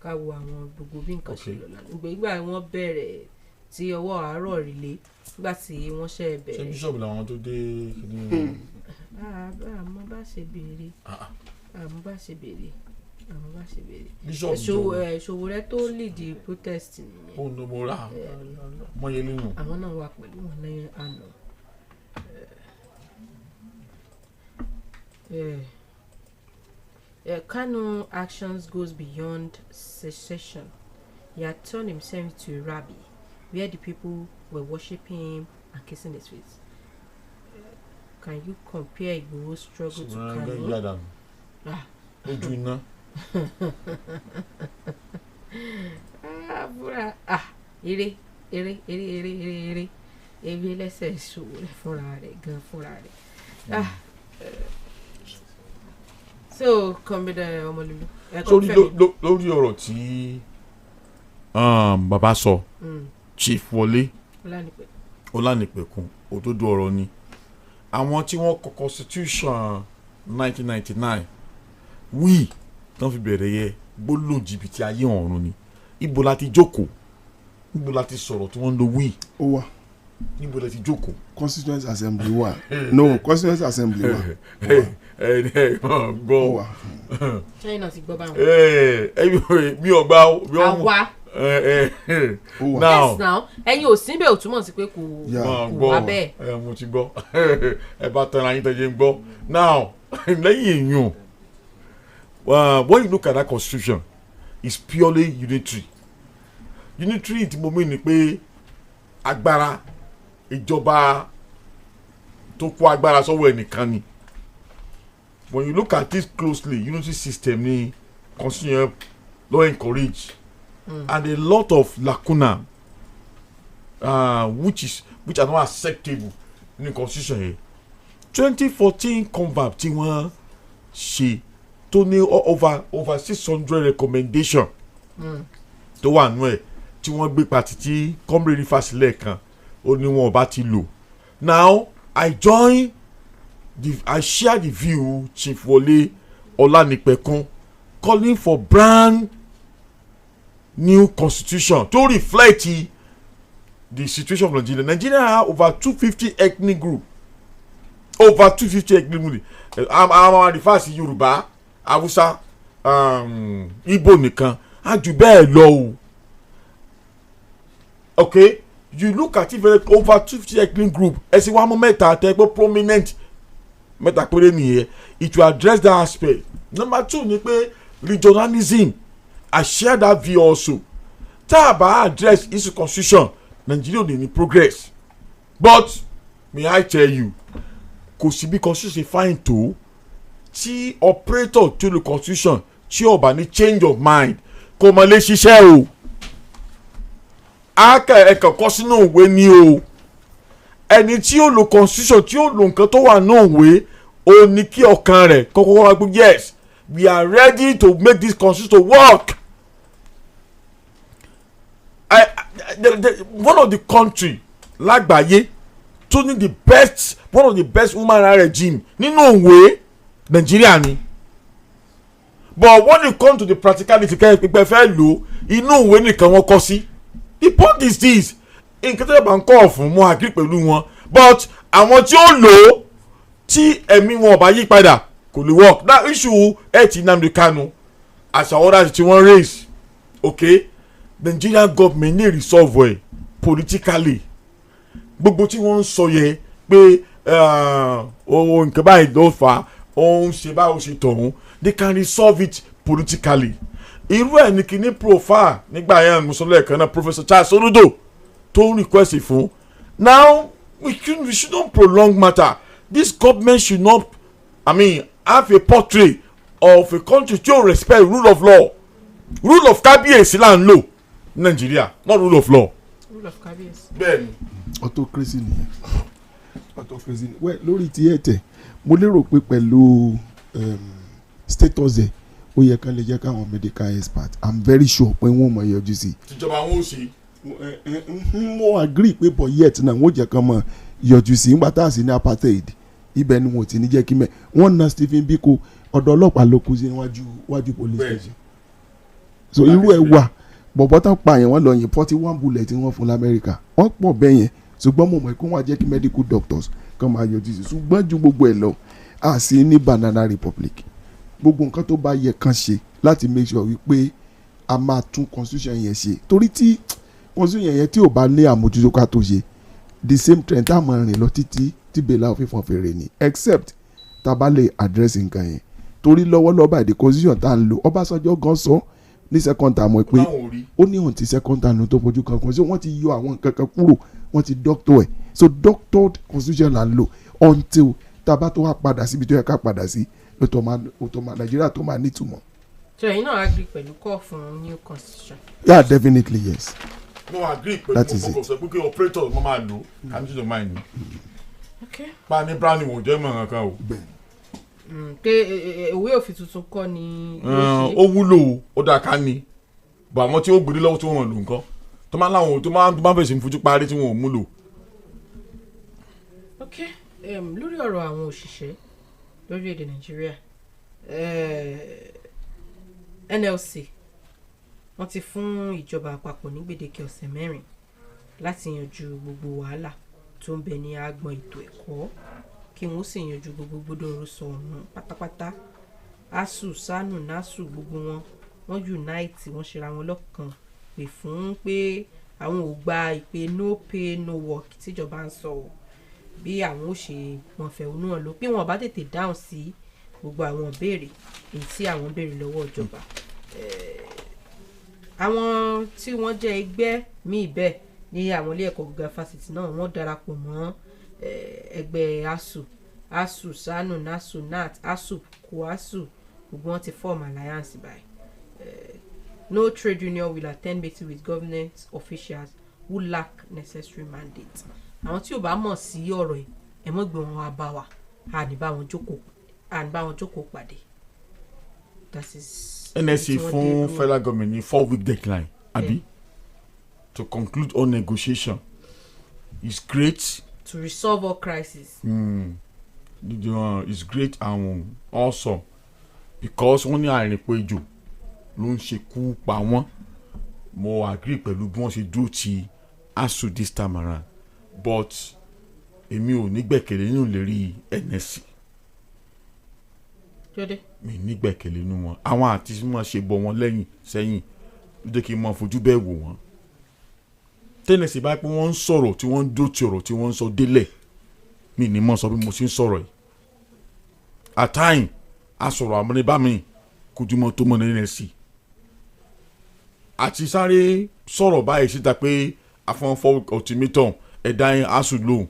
ká wo àwọn gbogbo bí nǹkan ṣe lọ lánàá ìgbà wọ́n bẹ̀rẹ̀ tí ọwọ́ àárọ̀ rìlé nígbà tí wọ́n ṣe bẹ̀rẹ̀. ṣé bíṣọ̀bù làwọn tó dé kíní. àmọ́ bá ṣe béèrè ṣòwò rẹ tó lìdí protest nìyẹn. ó ní mo rà mọ́yé nínú. àwọn náà wà pẹ̀lú wọn lẹ́yìn àná. Kanu actions goes beyond secession. He had turned himself into a rabbi where the people were worshiping him and kissing his feet. Can you compare Igboho's struggle to Kanu? Ojú iná. Eré ebi lẹ́sẹ̀ ìṣòwò rẹ̀ fúnra rẹ̀. So kọ́mbídà Ọmọlúlú. sórí lórí ọ̀rọ̀ tí bàbá sọ Chief Wọlé Ọlánìpẹ̀kun òdodo ọ̀rọ̀ ni àwọn tí wọ́n kọ constitution 1999 wí tán fi bẹ̀rẹ̀ yẹ gbólóhùn jìbìtì ayé ọ̀run ni ibo la ti jókòó ibo la ti sọ̀rọ̀ tí wọ́n ń lo wí. ó wà. níbo la ti jókòó. constituent assembly wà. no constituent assembly wà. gbọ́ wà. China ti gbọ́ báwọn. mi ò gbà ó. àwa. now ẹ̀yin ò síbẹ̀ ò túmọ̀ sí pé kò wá bẹ́ẹ̀. mo ti gbọ́ ẹ bá tán ayé tẹ́jẹ́ ń gbọ́ now lẹ́yìn èèyàn when you look at that constitution it's purely unitary tí mo mí ni pé agbára ìjọba tó kó agbára sọ́wọ́ ẹnìkan ni when you look at it closely unitary system ni constitution law encourage and a lot of lacuna which are not acceptable in the constitution here 2014 convap tí wọ́n ṣe tó ní over 600 recommendation tó wà nù ẹ̀ tí wọ́n gbé pàtì tí comrade fásilẹ̀ kan ó ní wọn ò bá ti lò now I share the view Chief Wọlé Ọlánìpẹ̀kun calling for brand new constitution to reflect the situation of Nigeria. Nigeria have over 250 ethnic group. I'm refer to Yorùbá, Hausa, Igbo nìkan, àjù bẹ́ẹ̀ lọ o. Okay, you look at it over 250 ethnic group. Ẹ̀sìn wa mú mẹ́ta àtẹ́gbẹ́ prominent mẹ́ta péré nìyẹn. It will address that aspect. Number 2 ni pé regionalism. I share that view also. Tá a bá address issue constitution, Nigeria dey need progress. But may I tell you, kò sí bí constitution ṣe fine tó tí operator tó lo constitution tí ó bá ní change of mind kò mọ lè ṣiṣẹ́ o. Ẹ̀kọ́ kọ́ sínú òwe ni o. Ẹni tí ó lo constitution tí ó lo nǹkan tó wà náà òwe ó ní kí ọkàn rẹ̀ kọ́kọ́ wá gbé yes we are ready to make this constitution work. One of the country lágbàáyé tó ní one of the best human rights regime nínú òwe Nigeria ni, but when it come to the practicality kẹ́ẹ̀pẹ́ fẹ́ lò inú òwe nìkan wọ́n kọ́ sí. The point is this, nǹkan tó yẹ bá ń kọ́ ọ̀fun mo agree pẹ̀lú wọn, but àwọn tí ó lò ó tí ẹ̀mí wọn ò bá yí padà kò lè work. That issue ti Nnamdi Kanu àṣà ọ̀dà tí wọ́n raise, okay, Nigerian government ní resolve ẹ̀ politically. Gbogbo tí wọ́n ń sọ yẹ pé nǹkan báyìí ló fà á òun ṣe báwo ṣe tọ̀hún, they can resolve it politically. Irú ẹ̀ ní kíní profile nígbà yẹn mùsùlùmí kan náà Professor Charles Oludo tó ń request fún. Now we shouldn't prolong matter. This government should not, have a portrait of a country to respect rule of law. Rule of kábíyèsí là ń lò Nigeria, not rule of law. Rule of kábíyèsí. Bẹ́ẹ̀ni. autocracy nìyẹn, autocracy ni wẹ́ẹ̀ lórí ti ẹ̀tẹ̀ mo lérò pé pẹ̀lú status ẹ̀ ó yẹ kán lè jẹ́ káwọn medical expert I'm very sure pé wọ́n mọ̀ yọjú sí. Tìjọba wọn ò ṣe. mo agree pé but yet náà wọ́n jẹ́ kán mọ̀ yọjú sí nígbà tá a sì ní apartheid ibẹ̀ ni wọ́n ti ní jẹ́ kí mẹ́ wọ́n na Stephen Biko ọ̀dọ̀ ọlọ́pàá ló kú sí wájú police station. So irú ẹ̀ wà bọ̀bọ̀ tán pa yẹn wọ́n lọ yìn 41 bullet tí wọ́n fún lamẹ́ríkà wọ́n pọ̀ bẹ́ẹ̀ yẹn ṣùgbọ́n mo mọ̀ pé wọ́n á jẹ́ kí medical doctors kan máa yọjú sí ṣùgbọ́n ju gbogbo ẹ̀ lọ a sì ní banana republic gbogbo nǹkan tó bá yẹ kán ṣe láti make sure wípé a máa tún constitution yẹn ṣe torí tí constitution yẹn tí ò bá ní àmójútó ká tó ṣe the same trend tá a máa rìn lọ títí tí bẹ́ẹ̀ láwọn fífọ́n fèrè ni except tá a bá lè address nǹkan yẹn torí lọ́wọ́lọ́wọ́ báyìí the constitution tá a ń lò Ọbásanjọ́ gan sọ ní second term ẹ pé ó ní ohun ti second term tó fojú kan constitution wọ́n ti yọ àwọn nǹkan kan kúrò wọ́n ti doctor ẹ̀ so doctored constitution là ń lò until tá a bá tó wá padà síbi tó yẹ ká padà sí lótò máa Nàìjíríà tó máa nítumọ̀. So ẹ̀yin náà agree pẹ̀lú call fún new constitution. Yeah, definitely yes. No, agree pẹ̀lú that is it. Pé operator mo máa lò kàmí tó máa ní. Okay. Pa ní brownie wò jẹ́ mọ̀ nǹkan o. Pé òwe òfin tuntun kọ́ ni. Ó wúlò ó dà ká ní bọ̀ àwọn tí ó gbèrè lọ́wọ́ tí wọ́n lò nǹkan tó máa láwọn tó máa fèsì fojú parí tí wọ́n ò múlò. Okay. Lórí ọ̀rọ̀ àwọn òṣìṣẹ́ lórílẹ̀‐èdè Nàìjíríà NLC wọ́n ti fún ìjọba àpapọ̀ ní gbèdéke ọ̀sẹ̀ 4 láti yanjú gbogbo wàhálà tó ń bẹ ní agbọn ètò ẹ̀kọ́ kí wọ́n sì yanjú gbogbo gbódòrò sọ̀rọ̀ pátápátá ASUU SANU NASU gbogbo wọ́n unite wọ́n ṣera wọn lọ́kàn pè fún pé àwọn ò gba ìpè no pay no work tíjọba ń sọ ọ́ bí àwọn ò ṣe wọn fẹ̀hónú hàn ló pé wọn bá tètè dáhùn sí gbogbo àwọn ìbéèrè èyí tí àwọn béèrè lọ́wọ́ ìjọba àwọn tí wọ́n jẹ́ ẹgbẹ́ míì bẹ́ẹ̀ ní àwọn ilé ẹ̀kọ́ gíga fásitì náà wọ́n darapọ̀ mọ́ ẹgbẹ́ ASUU SANU NASU NAT ASUU KUASU gbogbo wọn ti form alliance báyìí. No trade union will attend meeting with government officials who lack necessary mandate. Àwọn tí ò bá mọ̀ sí ọ̀rọ̀ yìí ẹ mọ̀ gbé wọn wá bá wa àní bá wọn jókòó pàdé. NSC fún federal government ní 4-week deadline abi to conclude all negotiation is great. To resolve all crises. It's great and awesome because wọ́n ní àìrìnpéjò ló ń ṣekú pa wọ́n. Mo agree pẹ̀lú bí wọ́n ṣe dúró ti ASUU this time around but èmi ò ní gbẹ̀kẹ̀lé nínú lérí NSC. Mi ní gbẹ̀kẹ̀lé nínú wọn àwọn àti mọ̀ ṣe bọ̀ wọ́n lẹ́yìn sẹ́yìn ló jẹ́ kí n mọ̀ fojú bẹ́ẹ̀ wò wọ́n. tẹ́nẹ̀sì bá pé wọ́n ń sọ̀rọ̀ tí wọ́n ń dó ti ọ̀rọ̀ tí wọ́n ń sọ délẹ̀ mi ní mọ̀ sọ bí mo ṣe ń sọ̀rọ̀ yìí. At time a sọ̀rọ̀ àmọ́nibá mi kojú mọ́ tó mọ́ ní NSC. Àti sáré sọ̀rọ̀ báyìí síta pé afọ́nfọ́ ultimatum ẹ̀dá yẹn ASUU lóhùn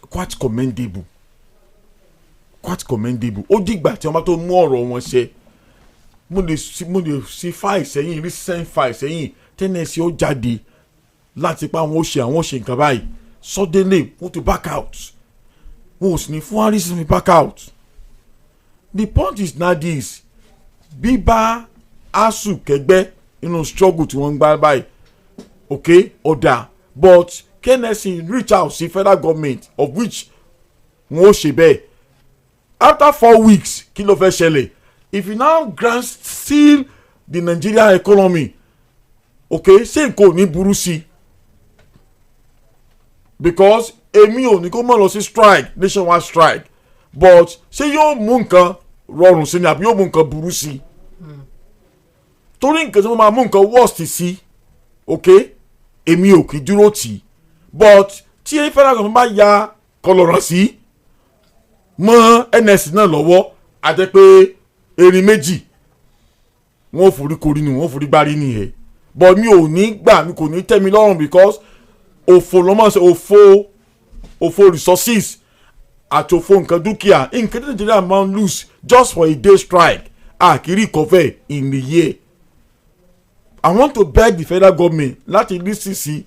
quite commendable ó dìgbà tí wọ́n bá tó mú ọ̀rọ̀ wọn ṣe mo lè ṣe fáì sẹ́yìn recent fáì sẹ́yìn tẹ́nẹ̀sì ó jáde láti pa àwọn ó ṣe nǹkan báyìí suddenly wọ́n ti back out wọ́n ò sì ní fún harrison fi back out. The point is now this bíbá ASUU kẹgbẹ́ inú struggle tí wọ́n ń gbá báyìí okay ọ̀dà but kẹ́nẹ́sì reach out sí federal government of which wọ́n ó ṣe bẹ́ẹ̀ after 4 weeks kí ló fẹ́ ṣẹlẹ̀ if you now grant still the Nigerian economy okay ṣé nǹkan ò ní burú sí because èmi ò ní kó mọ̀ lọ sí strike nationwide strike but ṣé yóò mú nǹkan rọrùn sí ni àbí yóò mú nǹkan burú sí torí nǹkan tí wọ́n máa mú nǹkan worst sí okay èmi ò kì í dúró tì but tí federal government bá ya kọlọ̀rọ̀ sí mọ́ NS náà lọ́wọ́ àti pé erin méjì wọ́n forí korí ni wọ́n forí gbárí nìyẹn but mi ò ní gbà mi kò ní tẹ́ mi lọ́rùn because òfò lọ́mọ ṣe òfò resources àti òfò nǹkan dúkìá nǹkan tí Nigeria máa ń lose just for a day strike àkírí cover in the year. I want to beg the federal government láti listen sí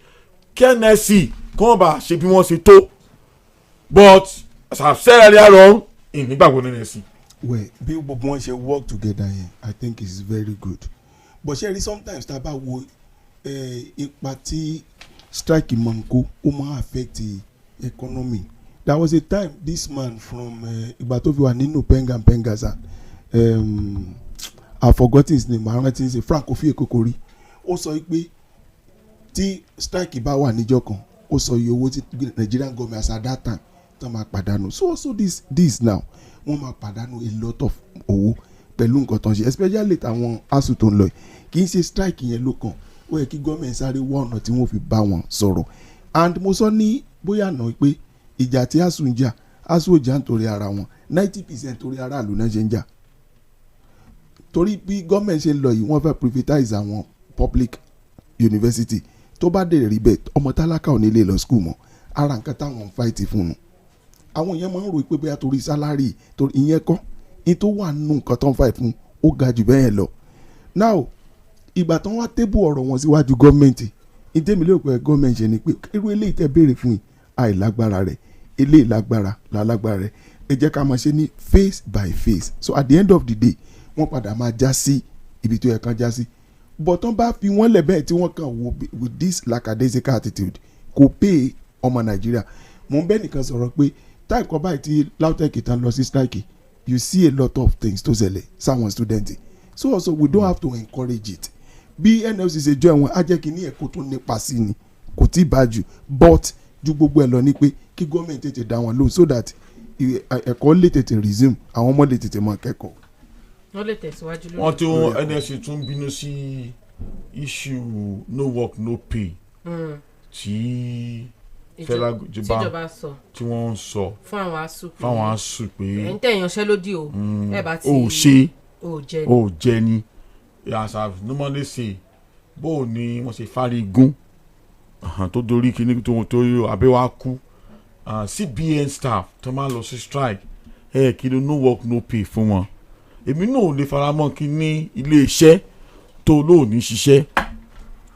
KNSC kí wọ́n bá ṣe bí wọ́n ṣe tó but as I said earlier on ìnígbàgbọ́ nínú ẹ̀sìn. well bí gbogbo wọn ṣe work together yẹn I think it's very good but ṣe rí sometimes tá a bá wo ipa tí strike máa ń kó ó máa affect the economy. There was a time this man from ìgbà tó fi wà nínú pengaza I forgot his name arántí ń ṣe Frank Ofi Ekokori ó sọ pé tí strike bá wà níjọ́ kan ó sọ iye owó tí Nigerian government as at that time tó máa pàdánù so also this now wọ́n máa pàdánù a lot of owó pẹ̀lú nǹkan tó ń ṣe especially àwọn ASUU tó ń lọ kì í ṣe strike yẹn ló kàn ó yẹ kí government sáré wá ọ̀nà tí wọ́n fi bá wọn sọ̀rọ̀ and mo sọ ní bóyá náà pé ìjà tí ASUU ń jà ASUU ò jà nítorí ara wọn 90% torí aráàlú náà ṣe ń jà torí bí government ṣe ń lọ yìí wọ́n fẹ́ privatize àwọn public university tó bá dé rí bẹ́ẹ̀ ọmọ tálákà ò ní lè lọ school mọ́ ara nǹkan táwọn ń fight fún un àwọn èèyàn máa ń rò pé bóyá torí salary torí ìyẹn kọ́ ní tó wà nínú nǹkan tó ń fight fún ó ga jù bẹ́ẹ̀ lọ now ìgbà tán wá tébù ọ̀rọ̀ wọn síwájú gọ́ọ̀mẹ̀ntì ìdẹ́mi lè pẹ́ gọ́ọ̀mẹ̀ntì ṣe ni pé irú eléyìí tẹ́ béèrè fún yìí àìlágbára rẹ̀ eléyìí lágbára làlágbára rẹ̀ ẹ jẹ́ ká máa ṣe ní face by face so at the end of the day wọ́n padà máa já sí ibi tó yẹ kán já sí but tán bá fi wọ́n lẹ̀ bẹ́ẹ̀ tí wọ́n kàn wò with this lackadaisical attitude kò pay ọmọ Nàìjíríà mò ń bẹ́ nìkan sọ̀rọ̀ pé táì kọ́ báyìí tí LAUTECH tán lọ sí strike you see a lot of things tó ṣẹlẹ̀ sáwọn student so also we don't have to encourage it bí NLC ṣe jọ ẹ̀wọ̀n á jẹ́ kí ní ẹ̀kọ́ tó nípa sí ni kò tí ì bá jù but ju gbogbo ẹ̀ lọ ni pé kí gọ́ọ̀mẹ̀ntì tètè dá wọn lóhùn so that ẹ̀kọ́ lè tètè resume àwọn ọmọ lè tètè máa kẹ́kọ̀ọ́. wọ́n lè tẹ̀síwájú lórí. wọ́n tún NLC tún bínú sí issue no work no pay tí ìjọba sọ tí wọ́n ń sọ fún àwọn ASUU pé ẹ̀ ń tẹ̀yàn ṣẹ́lódì o ẹ̀ bá ti ò jẹ́ ni as I normally say bó o ní wọ́n ṣe fárí gún tó dorí kíní tó abẹ́wà kú CBN staff tó máa lọ sí strike kí ló no work no pay fún wọn èmi náà ò lè faramọ́ kí ní ilé iṣẹ́ tó lóòní ṣiṣẹ́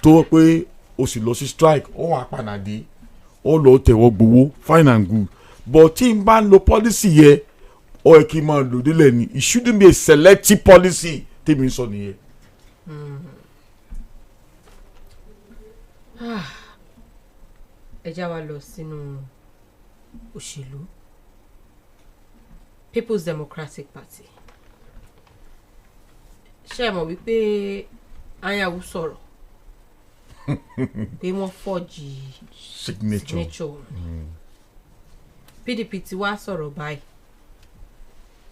tó pé o sì lọ sí strike ó wà padà dé ó lọ tẹ̀wọ́ gbowó fine and good but tí n bá ń lo policy yẹ ó yẹ kí n máa lò délẹ̀ ni it shouldn't be a selective policy tèmi ń sọ nìyẹn. ẹ já wa lọ sínú òṣèlú People's Democratic Party ṣé ẹ mọ̀ wípé Anyanwu sọ̀rọ̀ pé wọ́n fọ́ọ̀jì signature PDP ti wá sọ̀rọ̀ báyìí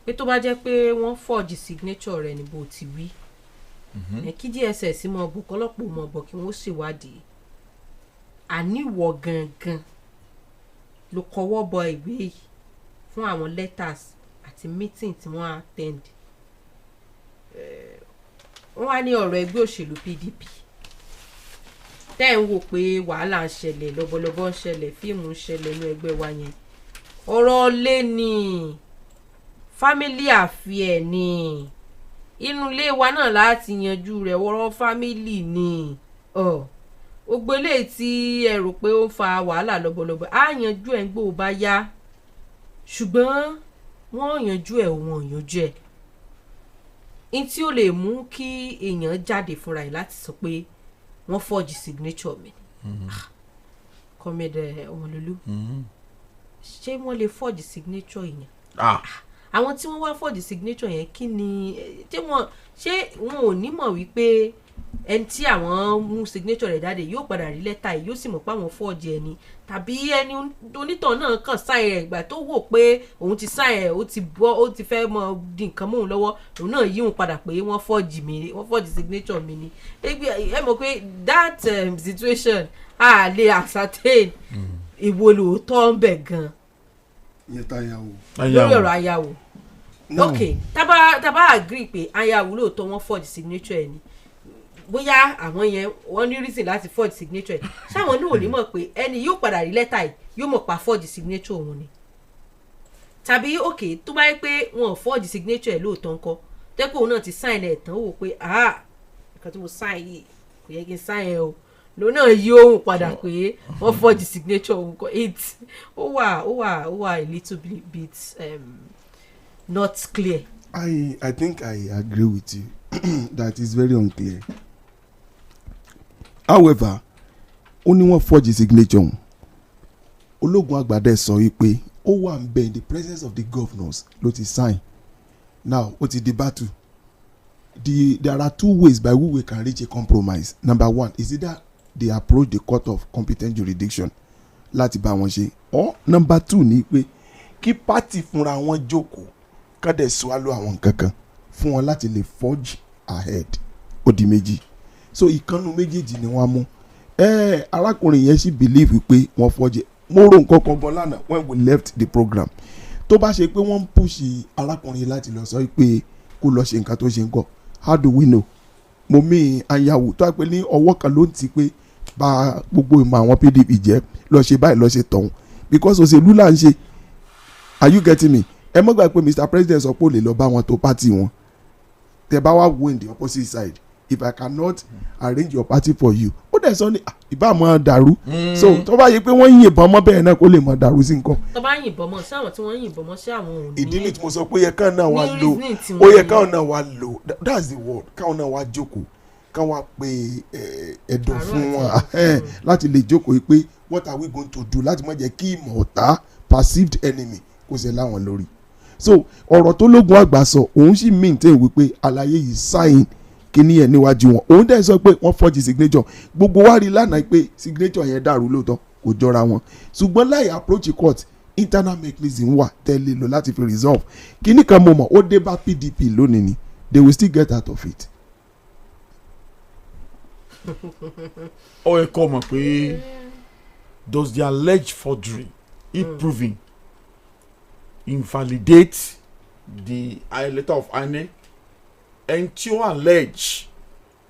pé tó bá jẹ́ pé wọ́n fọ́ọ̀jì signature rẹ̀ ní bó ti wí kí DSS mọ̀ bò kọ́lọ́pọ̀ mọ̀ bọ̀ kí wọ́n ṣèwádìí àníwọ̀ gangan ló kọwọ́ bọ ìwé yìí fún àwọn letters àti meeting tí wọ́n attend wọ́n wá ní ọ̀rọ̀ ẹgbẹ́ òṣèlú PDP tẹ́ ń wò pé wàhálà ń ṣẹlẹ̀ lọ́bọ̀lọ́bọ̀ ń ṣẹlẹ̀ fíìmù ń ṣẹlẹ̀ ní ẹgbẹ́ wa yẹn ọ̀rọ̀ lé ní family affair ní inú ilé wa náà láti yanjú rẹ̀ ọ̀rọ̀ family ní gbogbo eléyìí tí ẹ rò pé ó ń fa wàhálà lọ́bọ̀lọ́bọ̀ á yanjú ẹ̀ ń gbò bá yá ṣùgbọ́n wọ́n yanjú ẹ̀ wọ́n yanjú ẹ̀ n tí ó lè mú kí èèyàn jáde fúnra ẹ̀ láti sọ pé wọ́n forge signature mi kọ́mẹ́dẹ̀ Ọmọlúlú ṣé wọ́n lè forge signature èèyàn àwọn tí wọ́n wá forge signature yẹn kí ni ṣé wọn ò ní mọ̀ wípé ẹni tí àwọn mú signature rẹ̀ jáde yóò padà rí lẹ́tà yìí yóò sì mọ̀ pé àwọn forge ẹni tàbí ẹni onítọ̀ náà kàn sign rẹ̀ ìgbà tó wò pé òun ti sign ẹ̀ ó ti fẹ́ mọ di nǹkan mọ́ òun lọ́wọ́ òun náà yí òun padà pé wọ́n forge signature mi ni ẹ mọ̀ pé that situation a lè ascertain ìwo lóòótọ́ ń bẹ̀ gan-an lórí ọ̀rọ̀ ayáwó ok tábà agree pé ayáwó lóòótọ́ wọ́n forge signature ẹ̀ ni bóyá àwọn yẹn wọ́n ní reason láti forge signature ẹ̀ ṣáwọn náà ò ní mọ̀ pé ẹni yóò padà rí lẹ́tà yìí yóò mọ̀ pa forge signature òun ni tàbí ok tó bá yẹ pé wọn ò forge signature ẹ̀ lóòótọ́ ńkọ́ tẹ́kọ̀ òun náà ti sign ẹ̀ tán wò pé nǹkan tí mo sign yìí kò yẹ kí n sign ẹ̀ o lòun náà yí ohun padà pé wọ́n forge signature òun kọ́ ó wà a little bit not clear. I think I agree with you that is very unclear. However, ó ní wọ́n forge signature òun ológun àgbàdẹ sọ wípé ó wà ń bẹ in the presence of the governors ló ti sign now ó ti di battle there are two ways by which we can reach a compromise. Number one is either they approach the court of competent jurisdiction láti bá wọn ṣe or number two ni pé kí party fúnra wọn jókòó kán dẹ̀ swallow àwọn nǹkan kan fún wọn láti lè forge ahead ó di méjì so ìkànnù méjèèjì ni wọ́n mú arákùnrin yẹn sì believe pé wọ́n forge mo rò nǹkan kan gan lánàá when we left the program tó bá ṣe pé wọ́n ń push arákùnrin láti lọ sọ pé kó lọ ṣe nǹkan tó ṣe ń kọ́ how do we know mo mí ayáwó tó a pè ní ọwọ́ kan ló ń ti pé bá gbogbo ìmọ̀ àwọn PDP jẹ́ lọ ṣe báyìí lọ ṣe tọ̀hún because òṣèlú là ń ṣe are you getting me ẹ mọ́ gbà pé Mr. President sọ pé ó lè lọ bá wọn tó party wọn tẹ bá wá wo in the opposite side if I cannot arrange your party for you ó dẹ̀ sọ ní ìbá mọ́ dàrú so tó bá yẹ pé wọ́n yìnbọn mọ́ bẹ́ẹ̀ náà kó lè mọ́ dàrú sí nǹkan. tó bá yìnbọn mọ́ sí àwọn tí wọ́n yìnbọn mọ́ sí àwọn òní. ìdí ni tí mo sọ pé yẹ káwọn náà wá lò ó yẹ káwọn náà wá lò that's the word káwọn náà wá jókòó káwọn wá pe ẹ̀dọ̀ fún wọn láti lè jókòó pé what are we going to do láti má jẹ́ kí ìmọ̀ ọ̀tá perceived enemy kó ṣe láwọn lórí so ọ̀rọ̀ tó lógun àgbà sọ òun sì maintain wípé àlàyé yìí sign kíní ẹ̀ níwájú wọn òun dẹ̀ sọ pé wọ́n forge signature gbogbo wa rí lánàá pé signature yẹn dàrú lóòótọ́ kò jọra wọn ṣùgbọ́n láì approach court internal mechanism wà tẹ́lẹ̀ lọ láti fi resolve kíní kan mo mọ̀ ó dé bá PDP lónìí ni they will still get out of it. ó yẹ kó mọ̀ pé does the alleged forgery if proven invalidate the letter of INEC and to allege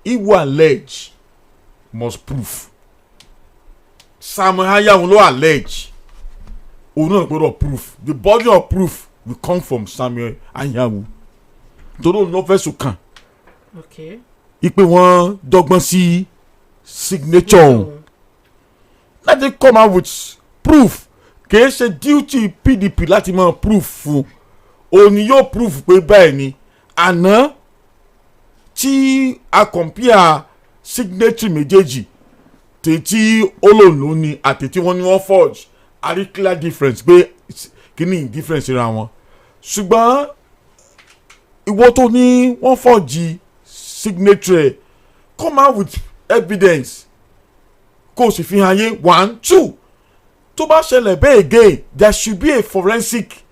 he will allege must prove Samuel Ayawu ló allege òun náà gbọ́dọ̀ proof the body of proof will come from Samuel Ayawu torí òun ló fẹ̀sùn kàn ipe wọ́n dọ́gbọ́n sí signature òun let it come out with proof kìí ṣe duty PDP láti máa proof fún òun ni yóò proof pé bẹ́ẹ̀ ni àná tí a compare signature méjèèjì tètí olóòlù ni àtètí wọn ni wọ́n forge a rí clear difference pé kí ni difference ra wọn ṣùgbọ́n ìwọ tó ní wọ́n forge signature come out with evidence kó o sì fi hàn yé 1 2 tó bá ṣẹlẹ̀ bẹ́ẹ̀ again there should be a forensic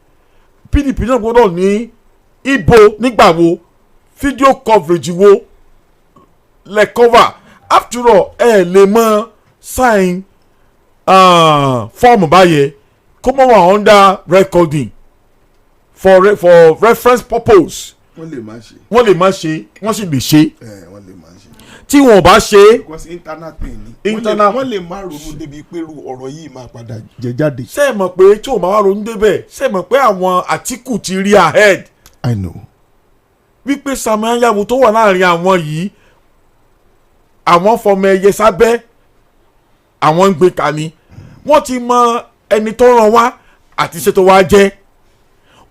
PDP náà gbọ́dọ̀ ní ibo nígbà wo video coverage wo lè cover after all lè mọ sign form báyẹn kó mọ̀ wà under recording for reference purpose wọ́n lè má ṣe wọ́n sì lè ṣe wọ́n lè má ṣe tí wọn ò bá ṣe because internal pain ni wọ́n lè má ronú débi pé ọ̀rọ̀ yìí máa padà jẹ jáde. ṣé ẹ mọ̀ pé tí o máa wá ronú débẹ̀ ṣé ẹ mọ̀ pé àwọn Àtíkù ti rí ahead. I know. wípé Samuel Ayawu tó wà láàrin àwọn yìí àwọn fọmọ ẹyẹ sábẹ́ àwọn ń gbé kání wọ́n ti mọ ẹni tó ràn wá àti ṣètò wá jẹ́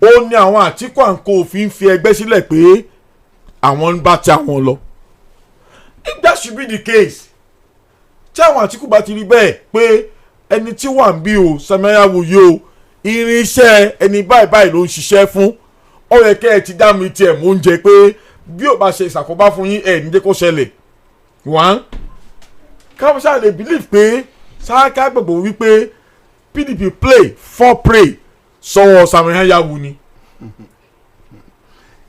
ó ní àwọn Àtíkù àǹkó òfin fi ẹgbẹ́ sílẹ̀ pé àwọn ń bá ti àwọn lọ. If that should be the case, tí àwọn Àtíkù bá ti rí bẹ́ẹ̀ pé ẹni tí wà ń bí o Sàmáyáwò yìí o irinṣẹ́ ẹni báyìí ló ń ṣiṣẹ́ fún, ó yẹ kẹ́ ẹ ti dá mi tiẹ̀ mú oúnjẹ pé bí ò bá ṣe ìṣàkóbá fún yín ẹ̀ níjẹ́ kó ṣẹlẹ̀. One, káwọn ṣáà lè believe pé Sàká gbàgbọ́ wípé PDP play for prey sọ̀wọ́ Sàmáyáwò ni.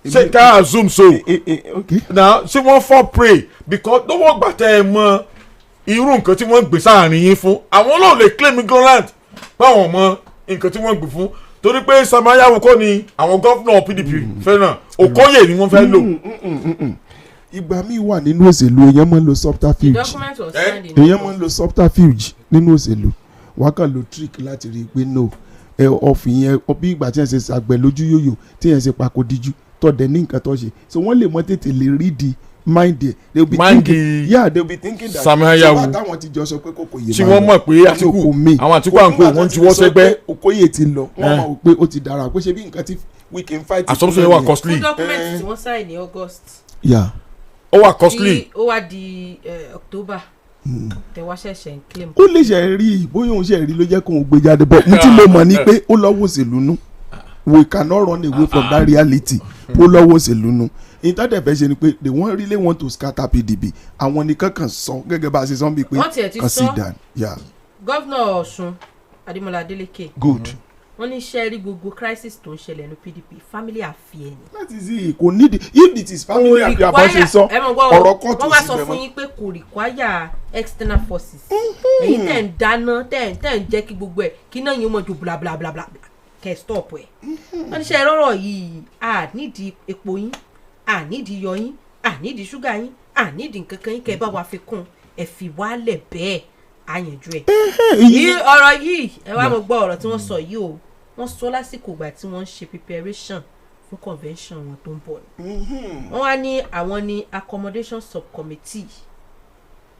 Ṣé ká assume so? Now ṣé wọ́n for prey because lọ́wọ́ gbàtẹ́ ẹ mọ irú nǹkan tí wọ́n gbé sáàrin yín fún àwọn náà lè claim ignorant báwọn mọ nǹkan tí wọ́n gbé fún torí pé Sàmáyáwò kọ́ ni àwọn gọ́fúnà PDP fẹ́ràn Okoye ni wọ́n fẹ́ lò. Ìgbà míì wà nínú òṣèlú èèyàn máa ń lo subterfuge èèyàn máa ń lo subterfuge nínú òṣèlú wàá kàn lo trick láti rí i pé no ọ̀fìn yẹn bí ìgbà tí yẹn ṣe àgbẹ̀ lójú yòyò tí yẹn ṣe pako díjú tọ̀dẹ̀ ní nǹkan tó ṣe so wọ́n lè mọ tètè lè rí di mind there they will be thinking they will be thinking that Sàmáyáwò táwọn ti jọ sọ pé kókò yé tí wọ́n mọ̀ pé Àtíkù àwọn Àtíkù àǹkó wọ́n ti wọ́ sẹ́gbẹ́ Okoye ti lọ wọ́n mọ̀ pé ó ti dára pé ṣe bí nǹkan tí we can fight. assumption yẹn wà costly. fún document tí wọ́n sign ní August. ó wà costly. ó wá di October tẹwa ṣẹ̀ṣẹ̀ ń claim. ó lè ṣe rí bóyá òun ṣe rí ló jẹ́ kó òun gbé jáde bọ̀ ní tí mo mọ̀ ni pé ó lọ́wọ́ òṣèlú nú we cannot run away from that reality ó lọ́wọ́ òṣèlú nú ìtọ́jú ẹ̀fẹ́ ṣe ni pé they won't really want to scatter PDP àwọn nìkan kan sọ gẹ́gẹ́ bá a ṣe sọ bíi pé consider. gọ́vnà Ọ̀ṣun Adémọ́lá Adélékè. good. wọ́n ní ṣe rí gbogbo crisis tó ń ṣẹlẹ̀ ní PDP family affair ni. that is it kò need if it is family affair bá ṣe sọ ọ̀rọ̀ kọ́ọ̀tù wọ́n wá sọ fún yín pé kò require external forces èyí tẹ̀ ń dáná tẹ̀ ń jẹ́ kí gbogbo ẹ̀ kí náà yín mọ̀ ju bla bla bla bla kẹ́ stop ẹ̀. wọ́n ní ṣe rọ́rọ̀ yìí à nídìí epo yín à nídìí iyọ̀ yín à nídìí ṣúgà yín à nídìí nǹkan kan yín kẹ́ ẹ bá wa fi kún ẹ fi wálẹ̀ bẹ́ẹ̀ àyànjú ẹ̀. ọ̀rọ̀ yìí ẹ wá mọ̀ gbọ́ ọ̀rọ̀ tí wọ́n sọ yìí o wọ́n sọ lásìkò ìgbà tí wọ́n ń ṣe preparation fún convention wọn tó ń bọ̀ ni. wọ́n wá ní àwọn ní accommodation subcommittee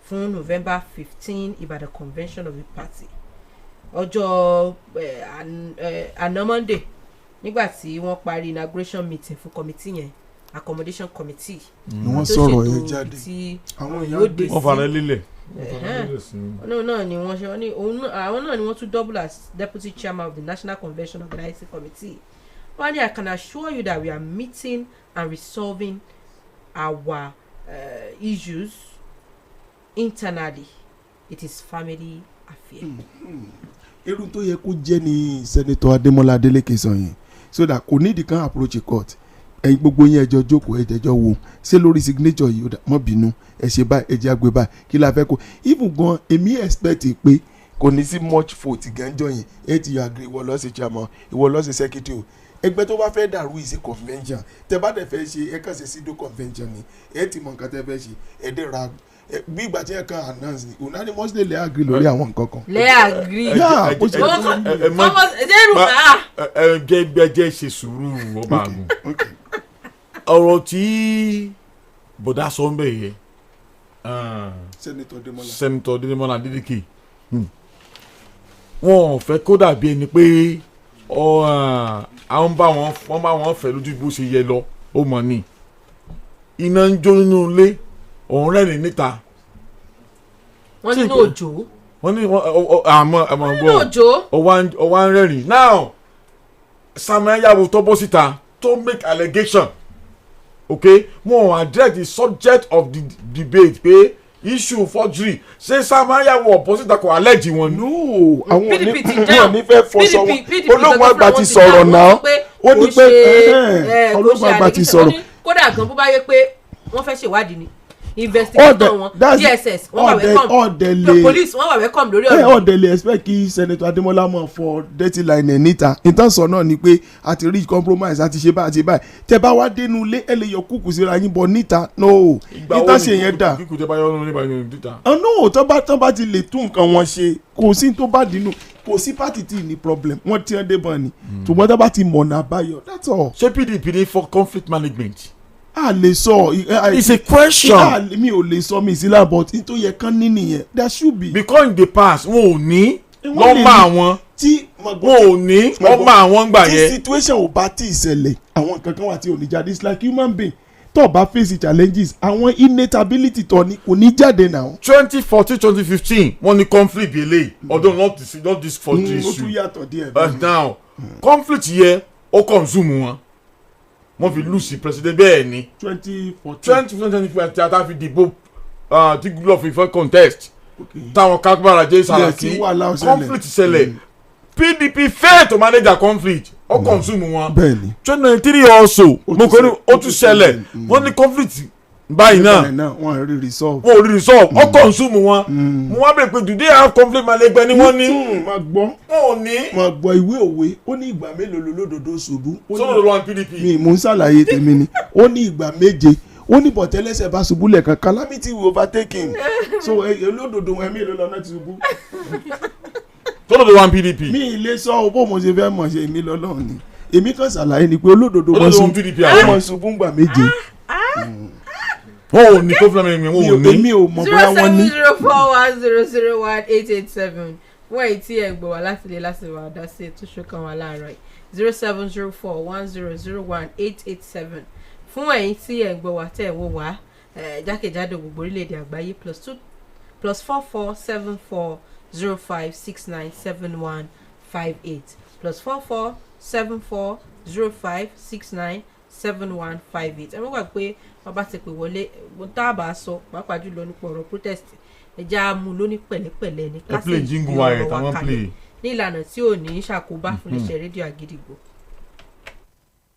fún November 15 Ìbàdàn convention of the party ọjọ́ àná Monday nígbà tí wọ́n parí inauguration meeting fún committee yẹn accommodation committee. ni wọ́n sọ̀rọ̀ yẹn jáde àwọn yóò dé sí wọ́n fara lílẹ̀. náà ni wọ́n ṣe wọ́n ní àwọn náà ni wọ́n tún double as deputy chairman of the National Convention Organizing Committee. wọ́n ní I can assure you that we are meeting and resolving our issues internally. It is family affair. irú tó yẹ kó jẹ́ ni Senator Adémọ́lá Adélékè sọ yẹn so that kò ní ìdíkan approach court ẹ̀yin gbogbo yín ẹjọ́ jókòó ẹjọ́ wo ṣé lórí signature yìí mọ́ bínú ẹ ṣe báyìí ẹjẹ́ àgbẹ̀ báyìí kí la fẹ́ kó even gan èmi expect pé kò ní sí much vote gánjọ́ yẹn ẹ ti yọ agree ìwọ lọ́ọ́ ṣe chairman ìwọ lọ́ọ́ ṣe secretary ẹgbẹ́ tó bá fẹ́ dàrú ìṣe convention tẹ bá dẹ̀ fẹ́ ṣe ẹ kàn ṣe sídó convention ni ẹ ti mọ nǹkan tẹ fẹ́ ṣe ẹ dẹ̀ ra bí ìgbà tí ẹ kàn announce ni unanimously lè agree lórí àwọn nǹkan kan. lè agree. gẹ́gẹ́ ṣe sùúrù ọba àgùn ọ̀rọ̀ tí bọ̀dá sọ ń bẹ̀ yẹ Senator Adémọ́lá Adélékè wọn ò fẹ́ kó dàbí ẹni pé àwọn bá wọn fẹ́ lójú bó ṣe yẹ lọ ó mọ̀ ni iná ń jó nínú ilé òun rẹ́rìn níta. wọ́n ní òjò. wọ́n ní àmọ́ gbọ́ ọwá ń rẹ́rìn now Sàmáyáwò tó bọ́ síta to make allegation okay wọn address the subject of the debate pé issue forgery ṣé Sàmáyáwò opposite kò allege wọn. no àwọn onífẹ́ fọṣọ wọn olóògùn àgbà ti sọ̀rọ̀ náà ó ní pé olóògùn àgbà ti sọ̀rọ̀. kódà gan bó bá yẹ pé wọ́n fẹ́ ṣèwádìí ni investigator wọn DSS wọ́n wà welcome police wọ́n wà welcome lórí ọ̀rọ̀. ọ̀dẹ̀ lè expect kí Senator Adémọ́lá mọ̀ for dirty line ẹ̀ níta ìtànsọ náà ni pé a ti reach compromise àti ṣe báyìí àti báyìí tẹ bá wá dénú ilé ẹ lè yọ kúkú síra yín bọ̀ níta no ìtànṣe yẹn dà. kíkù tẹ bá yọ ọ́nà nípa yẹn níta. no tó bá ti lè tún nǹkan wọn ṣe kò sí tó bá dínú kò sí party tí ní problem wọ́n ti ẹ̀ dé bọ̀ ni ṣùgbọ́n tó bá ti mọ̀nà àbáyọ that's all. ṣé PDP ní for conflict management. a lè sọ it's a question. mi ò lè sọ mi sílá but n tó yẹ kán ní nìyẹn there should be. because in the past wọn ò ní nọ́mbà àwọn wọn ò ní nọ́mbà àwọn gbà yẹn. tí situation ò bá tí ì ṣẹlẹ̀ àwọn nǹkan kan wà tí ò ní jáde it's like human being tó bá face challenges àwọn innate ability tó ní kò ní jáde náà. 2014-2015 wọ́n ní conflict eléyìí although not this for this issue. ó tún yàtọ̀ díẹ̀. Now conflict yẹ ó consume wọn wọ́n fi lose president bẹ́ẹ̀ ni 2014 tí a fi dìbò tí Goodluck fi fẹ́ contest táwọn kápẹ́rẹ́ ajé Sàràkí conflict ṣẹlẹ̀ PDP fail to manage their conflict ó consume wọn 2023 also mo kọ́ ni ó tún ṣẹlẹ̀ wọ́n ní conflict báyìí náà wọ́n rí resolve ó consume wọn mo wá bẹ̀rẹ̀ pé do they have conflict malẹ́gbẹ́ ni wọ́n ní máa gbọ́ wọn ò ní. máa gbọ́ ìwé òwe ó ní ìgbà mélòó lolódodo ṣubú. sọ́dọ̀ ló wà ní PDP. mi mò ń ṣàlàyé tèmi ni ó ní ìgbà méje ó ní bọ̀tẹ́lẹ́sẹ̀ bá ṣubú lẹ́ẹ̀kan calamity will overtake him so olódodo ẹ̀mí èlò lọ́nà ti ṣubú. sọ́dọ̀ ló wà ní PDP. mi ì lè sọ ọ bó mo ṣe fẹ́ mọ̀ ṣe èmi lọ́lọ́run ni èmi kan ṣàlàyé ni pé olódodo mọ̀ ṣubú ńgbà méje. wọn ò ní tó fúnra mi wọn ò ní. èmi ò mọ̀ bóyá wọ́n ní. 07041001887 wọ́n èyí tí ẹ̀ gbọ́ wá láti lè láti wà dá sí ètò ṣọ́kàn wà láàárọ̀ yìí 07041001887 fún ẹ̀yin tí ẹ̀ gbọ́ wá tẹ̀ wò wá jákèjádò gbogbo orílẹ̀-èdè àgbáyé +447405697158 +447405697158 ẹ mọ̀ gbà pé bàbá ti pè wọlé tá a bá sọ pàápàá jùlọ nípa ọ̀rọ̀ protest ẹja mú lóní pẹ̀lẹ́pẹ̀lẹ́ ní kásìkì ọ̀rọ̀ wa kalẹ̀ ní ìlànà tí ò ní ṣàkóbá fún iléeṣẹ́ rédíò Àgídìgbò.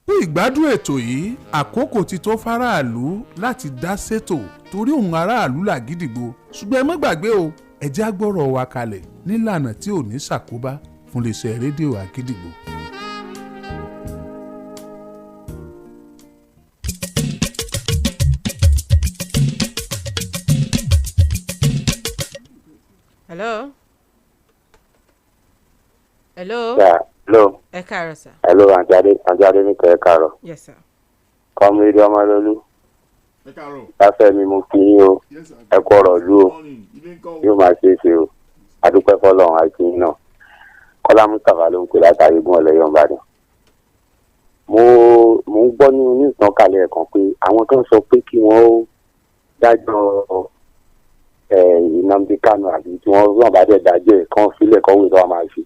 fún ìgbádùn ètò yìí àkókò ti tó fáráàlú láti dá sétò torí òun aráàlú làgídìgbò ṣùgbọ́n ẹ má gbàgbé o ẹja gbọ́rọ̀ wa kalẹ̀ nílànà tí ò ní ṣàkóbá fún iléeṣẹ́ rédíò Àgídìgbò. Hello. Hello. Yeah, hello. Ẹ káàárọ̀ sir. Hello, Àǹtí Adenike ẹ káàárọ̀. Yes sir. Kọ́mídé Ọmọlólú. Ẹ káàárọ̀. Láfẹ́ mi mo kí yín o. Ẹ kú ọ̀rọ̀ lú o. Yóò máa ṣe é ṣe o. Adúpẹ́ fọlọ́run àti yín náà. Kọ́lá Mustapha ló ń pè látàrí gún ọ̀lẹ́yọ̀ Ìbàdàn. Mo ń gbọ́ nínú ní ìtànkálẹ̀ ẹ̀kan pé àwọn tó ń sọ pé kí wọ́n ó dájọ́ Nnamdi Kanu àbí tí wọ́n bá dẹ̀ dájọ́ ẹ̀ kán sílẹ̀ kọ́wé tó wà máa fi.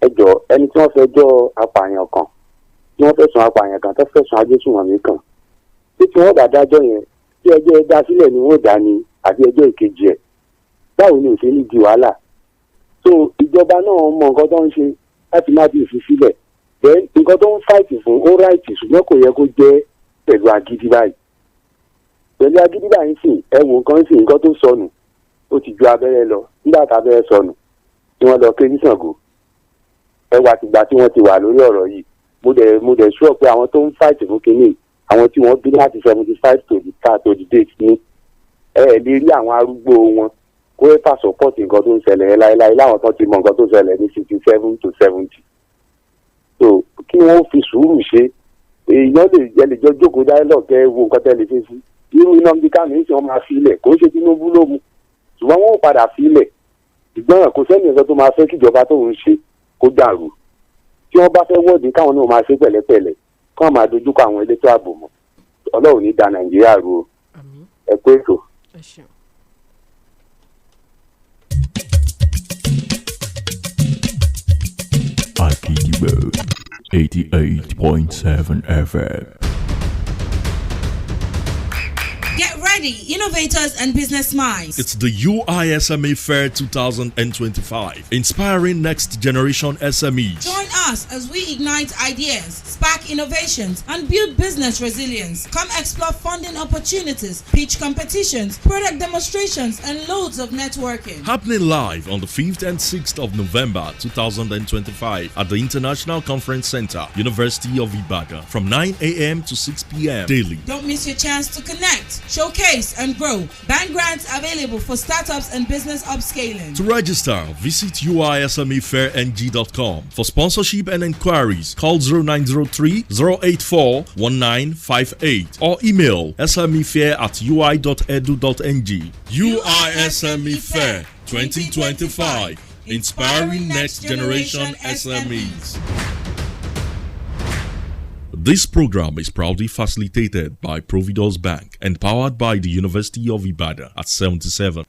Ẹ jọ ẹni tí wọ́n fẹjọ́ apààyàn kan tí wọ́n fẹ̀sùn apààyàn kan tó fẹ̀sùn agbésùnmọ̀mí kan tí wọ́n bá dájọ́ yẹn tí ẹjọ́ ẹ dá sílẹ̀ ni wọ́n dá ní àbí ẹjọ́ ìkejì ẹ̀ báwo ni òfin ní di wàhálà. So ìjọba náà mọ nǹkan tó ń ṣe láti má bí ìfi sílẹ̀ then nǹkan tó ń fáìtì fún ó ráìtì ṣùgbọ́n kò yẹ kó jẹ́ pẹ̀lú agídí báyìí. Pẹ̀lú agídí báyìí sì ẹ̀wọ̀n kan sì nǹkan tó sọnù ó ti ju abẹ́rẹ́ lọ nígbà tábẹ́rẹ́ sọnù tí wọ́n lọ ké ní Ṣàngó ẹwà tìgbà tí wọ́n ti wà lórí ọ̀rọ̀ yìí mo dẹ̀ sọ pé àwọn tó ń fáìtì fún kínní àwọn tí wọ́n bí láti 75 to the date ní lè rí àwọn arúgbó wọn kó ẹ́pà sọ́pọ̀tì nǹkan tó ń ṣẹlẹ̀ yẹn láéláé láwọn tó ti mọ nǹkan tó ṣẹlẹ̀ ní 67 to 70 so kí wọ́n fi sùúrù ṣe èèyàn lè jọ jókòó dialogue kẹ́ wo nǹkan tẹ́lẹ̀ fi sí irú Nnamdi Kanu ní tí wọ́n máa fi ilẹ̀ kò ń ṣe Tinubu ló mu ṣùgbọ́n wọ́n ò padà fi ilẹ̀ ìgbọ́n kò sẹ́ni nǹkan tó máa fẹ́ kíjọba tó ń ṣe kó dàrú tí wọ́n bá fẹ́ wọ́ọ̀dì káwọn náà máa ṣe pẹ̀lẹ́pẹ̀lẹ́ káwọn máa dojúkọ àwọn elétò ààbò mọ́ Ọlọ́run ní da Nàìjíríà rú o ẹ pé ètò. Àgídìgbò 88.7 FM. Get ready, innovators and business minds. It's the UISME Fair 2025, inspiring next generation SMEs. Join us as we ignite ideas, spark innovations, and build business resilience. Come explore funding opportunities, pitch competitions, product demonstrations, and loads of networking. Happening live on the 5th and 6th of November 2025 at the International Conference Center, University of Ibadan, from 9 a.m. to 6 p.m. daily. Don't miss your chance to connect, showcase, and grow. Bank grants available for startups and business upscaling. To register, visit uismefairng.com. For sponsorship and inquiries, call 0903-084-1958 or email smefair@ui.edu.ng. UISME Fair 2025, inspiring next generation SMEs. This program is proudly facilitated by Providence Bank and powered by the University of Ibadan at 77.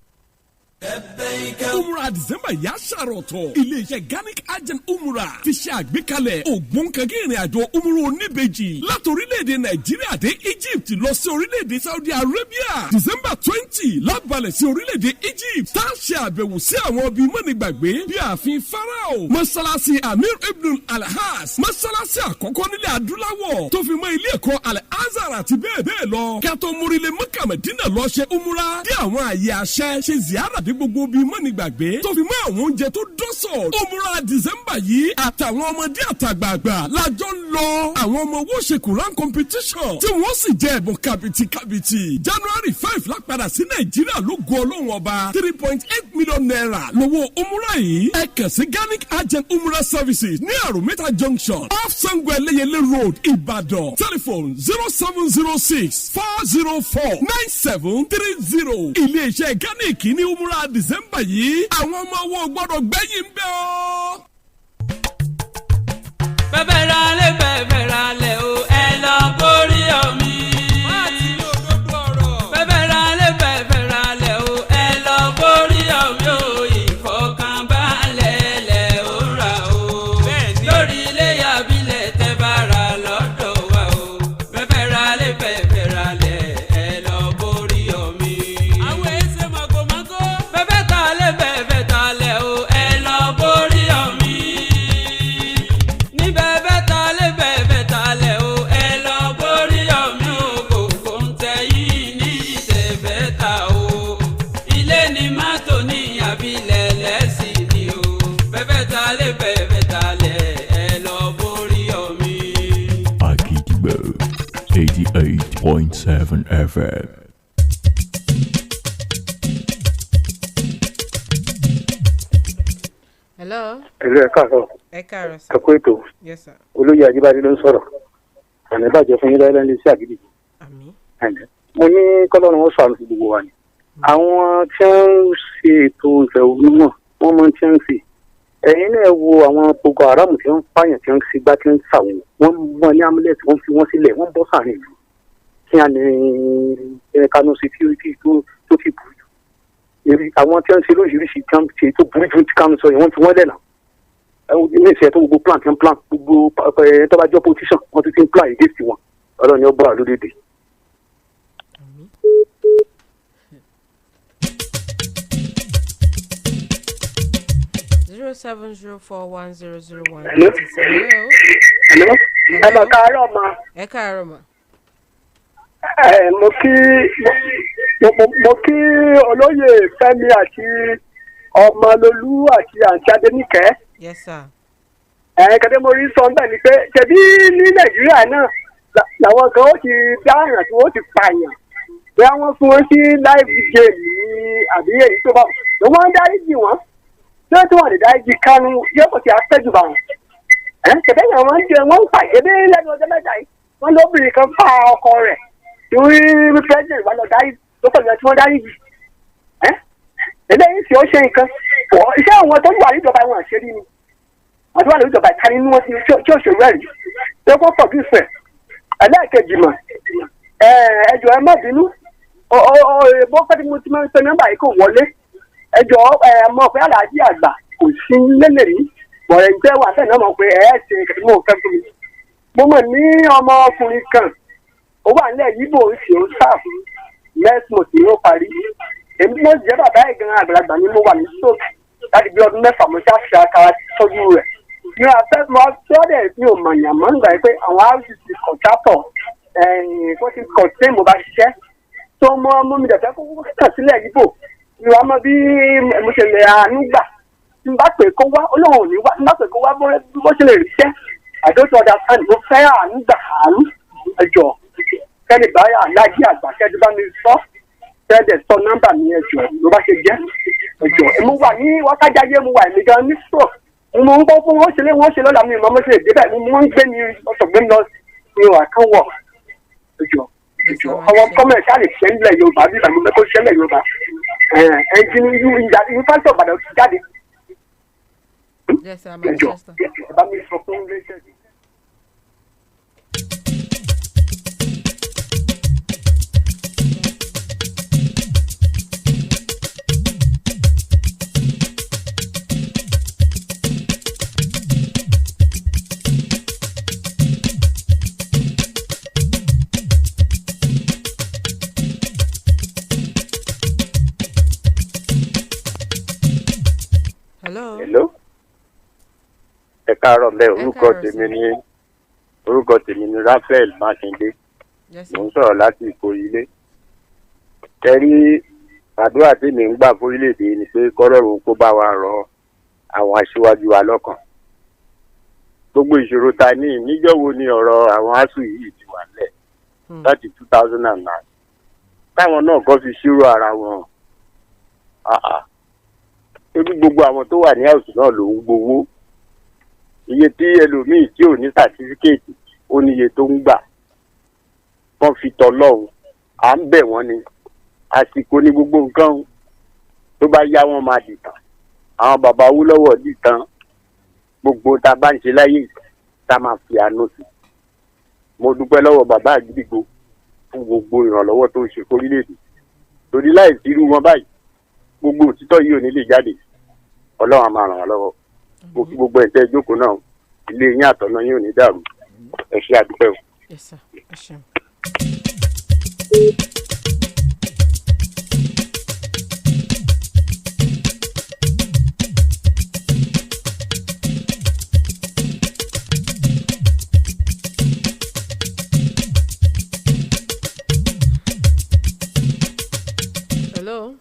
Umrah December yà ṣàròtọ̀. Ilé-iṣẹ́ Ganic Agent Umrah ti ṣe àgbékalẹ̀ ògbóǹkangí ìrìn àjò umrah oníbejì láti orílẹ̀-èdè Nàìjíríà dé Egypt lọ sí orílẹ̀-èdè Saudi Arabia. December 20 lábalẹ̀ sí orílẹ̀-èdè Egypt. Tá a ṣe àbẹ̀wò sí àwọn ibi mọ́nìgbàgbé bí ààfin Pharaoh, Mọ́sálásí Amir Ibn Al-Has, Mọ́sálásí àkọ́kọ́ nílẹ̀ Adúláwọ̀ tó fi mọ́ ilé ẹ̀kọ́ Al-Azhar àti bẹ́ẹ̀ bẹ́ẹ̀ lọ. Kí a tó mórílẹ̀ Mẹ́kà Mẹ́dínà lọ ṣe umrah dé àwọn àyè àṣẹ ṣe ziyara dé gbogbo bíi mọ́nìgbàgbé tó fi mọ́ àwọn oúnjẹ tó dọ́sọ̀. Umrah December yìí àtàwọn ọmọdé àtàgbààgbà lájọ ń lọ. Àwọn ọmọ owó ṣe Quran competition tí wọ́n sì jẹ́ ẹ̀bùn kàbìtìkàbìtì. January 5 lápadà sí Nàìjíríà ló gun Ọlọ́run ọba 3.8 million naira lówó umrah yìí. Ẹ kàn sí Ganic Agent Umrah Services ní Àròmẹ́ta Junction off Sango Ẹlẹ́yẹlé Road Ìbàdàn. Telephone 0706 404 9730. Ilé-iṣẹ́ Ganic ní umrah December yìí àwọn ọmọ owó gbọ́dọ̀ gbẹ́yìn ń bẹ́ ọ́. bẹ́ẹ̀ ra lẹ̀ o ẹ lọ borí omi. wọ́n ti ní òdodo ọ̀rọ̀. bẹ́ẹ̀ ra lẹ̀ o ẹ lọ borí omi o ìfọkànbalẹ̀ lẹ̀ ó rà o. lórí ilé abilẹ̀ tẹ́ bá ra lọ́dọ̀ wa o. bẹ́ẹ̀ ra lẹ̀ ẹ lọ borí omi. àwọn ẹsẹ̀ màgòmágó. bẹ́ẹ̀ ta lẹ̀ o ẹ lọ borí omi. Akidigbo 88.7 FM. Hello. Hello, ẹ káàárọ̀. Ẹ káàárọ̀ sir. Ẹ kú ètò. Yes sir. Olóyè Ajíbádé ló ń sọ̀rọ̀. Àná ìbàjẹ́ fún yín láyé lẹ́nu iṣẹ́ àgídì. Àmín. Mo ní kọ́lọ́run wọn sọ àmì gbogbo wa ni. Àwọn tí wọ́n ń ṣe ètò ìfẹ̀hónúhàn wọ́n mọ tí wọ́n ń ṣe. Ẹ̀yin náà wo àwọn Boko Haram tí wọ́n ń pààyàn tí wọ́n ń ṣe gbá tí wọ́n ń ṣàwò. Wọ́n mọ ní amúlẹ̀tì wọ́n fi wọ́n sílẹ̀ wọ́n bọ́ sàárín ìlú. Kí á ní Kano security tó ti burú jù. Àwọn tí wọ́n ń ṣe lóṣìṣì tí wọ́n ṣe tó burú jù ti Kano sọ yẹn wọ́n fi wọ́n lẹ̀ náà. Ní ìṣẹ́ tó gbogbo plan gbogbo tọ́bajọ́ position wọ́n ti ń plan against wọn ọlọ́run yóò bọ́ àlódédé. 070410001. Hello. Ẹ mọ̀ káàárọ̀ ma. Ẹ káàárọ̀ ma. Mo kí olóyè Fẹ́mi àti Ọmọlolú àti àǹtí Adéníkẹ́. Yes sir. Kẹ́tẹ́ mo rí sọ bẹ́ẹ̀ ni pé ṣebí ní Nàìjíríà náà làwọn kan ó ti dáhùn tí wọ́n ti pààyàn bí wọ́n fún wọn sí live game ní àbí èyí tó bá wọ́n ń dáríjì wọ́n tí wọ́n lè dáríjì Kánú yóò kò tí a fẹ́ jù bá wọn. Ṣẹ̀bẹ́ yẹn wọ́n ń jẹ wọ́n ń pàṣẹ bí lẹ́nu ọjọ́ mẹ́ta yìí wọ́n lóbìnrin kan fa ọkọ rẹ̀ tí president wà lọ dárí tó pẹ̀lú ẹ̀ tí wọ́n dáríjì. Eléyìí tí ó ṣe nǹkan iṣẹ́ àwọn tó wà níjọba wọn àṣírí ni wọ́n tó wà níjọba ìta nínú wọn tí ó ṣòro ẹ̀rí tó kọ́ pọ̀ bí ìfẹ́ ẹlẹ́ẹ̀kejì mọ̀ ẹjọ́ ẹ má bínú bó pẹ́ tí mo ti máa ń pe nọ́mbà yìí kò wọlé ẹjọ́ mọ̀ pé aláàjì àgbà kò sí lélẹ̀ rí bọ̀rẹ̀ ń tẹ́ wà bẹ́ẹ̀ náà mọ̀ pé ṣe kẹ̀kẹ́ mọ̀ fẹ́ fún mi. mo mọ̀ ní ọmọ ọkùnrin kan ó wà nílẹ̀ yíbò ṣì ń sáàfù mẹ́sìmọ̀ tí ó parí èmi mo jẹ́ bàbá ẹ̀ gan àgbàlagbà ni mo wà ní stroke láti bí ọdún mẹ́fà mo ṣáà ṣe àkàrà tọ́jú rẹ̀ ní afẹ́fọ́ sọ́dẹ̀ mi ò mọ̀yàn mọ́ nígbà pé àwọn rcc kọ̀tàpọ̀ kó ti kọ̀ sí mo bá ṣiṣẹ́ tó mọ́ mi dẹ̀fẹ́ kó kàn sílẹ̀ yíbò ni wàá mọ bí mo ṣe lè àánú gbà tí n bá pè kó wá olóhùn ò ní wá tí n bá pè kó wá bó ṣe lè ríṣẹ́ àdótò ọ̀dà sáà mo fẹ́ àánú gbà àánú ẹjọ́ kẹ́ni báyà lájí àgbà kẹ́ni bá mi sọ tẹ́lẹ̀ sọ nọ́mbà mi ẹjọ́ ló bá ṣe jẹ́ ẹjọ́ mo wà ní wákàjáyé mo wà ní gan ní stroke mo ń gbọ́ fún wọ́n ṣe lọ́la mi ìmọ̀ mo ṣe lè débẹ̀ mo ń gbé mi ọ̀sọ̀gbé mi lọ ní ìwà kan wọ̀ ẹjọ́ àwọn kọ́mẹ̀tì àlè ṣẹ́ nílẹ̀ Yorùbá bí ìbàmí mẹ́kọ́ ṣẹ́ nílẹ̀ Yorùbá ẹnjìnì yunifásitì ọ̀bàdàn ti jáde ẹjọ́ ẹ bá mi sọ fún iléeṣẹ́. káàárọ̀ bẹ́ẹ̀ orúkọ tèmi ni Raphael Mákindé mo ń sọ̀rọ̀ láti Ìkòyílé. Tẹ́rí àdúrà tí mi ń gbà fórílẹ̀-èdè ni pé kọ́lọ́run kó bá wa rọ àwọn aṣíwájú wa lọ́kàn. Gbogbo ìṣòro ta ní níjọ́ wo ni ọ̀rọ̀ àwọn ASUU yìí ti wà lẹ̀ láti 2009 táwọn náà kọ́ fi ṣírò ara wọn. Ebi gbogbo àwọn tó wà ní àwùjọ náà ló ń gbowó. Iye tí ẹlòmíì tí ò ní sàtífíkèètì ó ní iye tó ń gbà. Wọ́n fi tọ́ lọ́hùn à ń bẹ̀ wọ́n ni àsìkò ní gbogbo nǹkan tó bá yá wọn máa dìtàn àwọn bàbá Awólọ́wọ̀ dìtàn gbogbo tá a bá ń ṣe láyé tá a máa fi àánú sí. Mo dúpẹ́ lọ́wọ́ bàbá Àgídìgbò fún gbogbo ìrànlọ́wọ́ tó ń ṣe fórílẹ̀-èdè torí láì sí irú wọn báyìí gbogbo òtítọ́ yìí ò ní lè jáde Ọlọ́run á máa ràn wá lọ́wọ́ gbogbo ẹ̀tẹ́ ìjókòó náà ilé yín àtọ̀nà yín ò ní dàrú ẹ ṣé àdúpẹ́ o. Yes, sir. Yes, sir. Hello.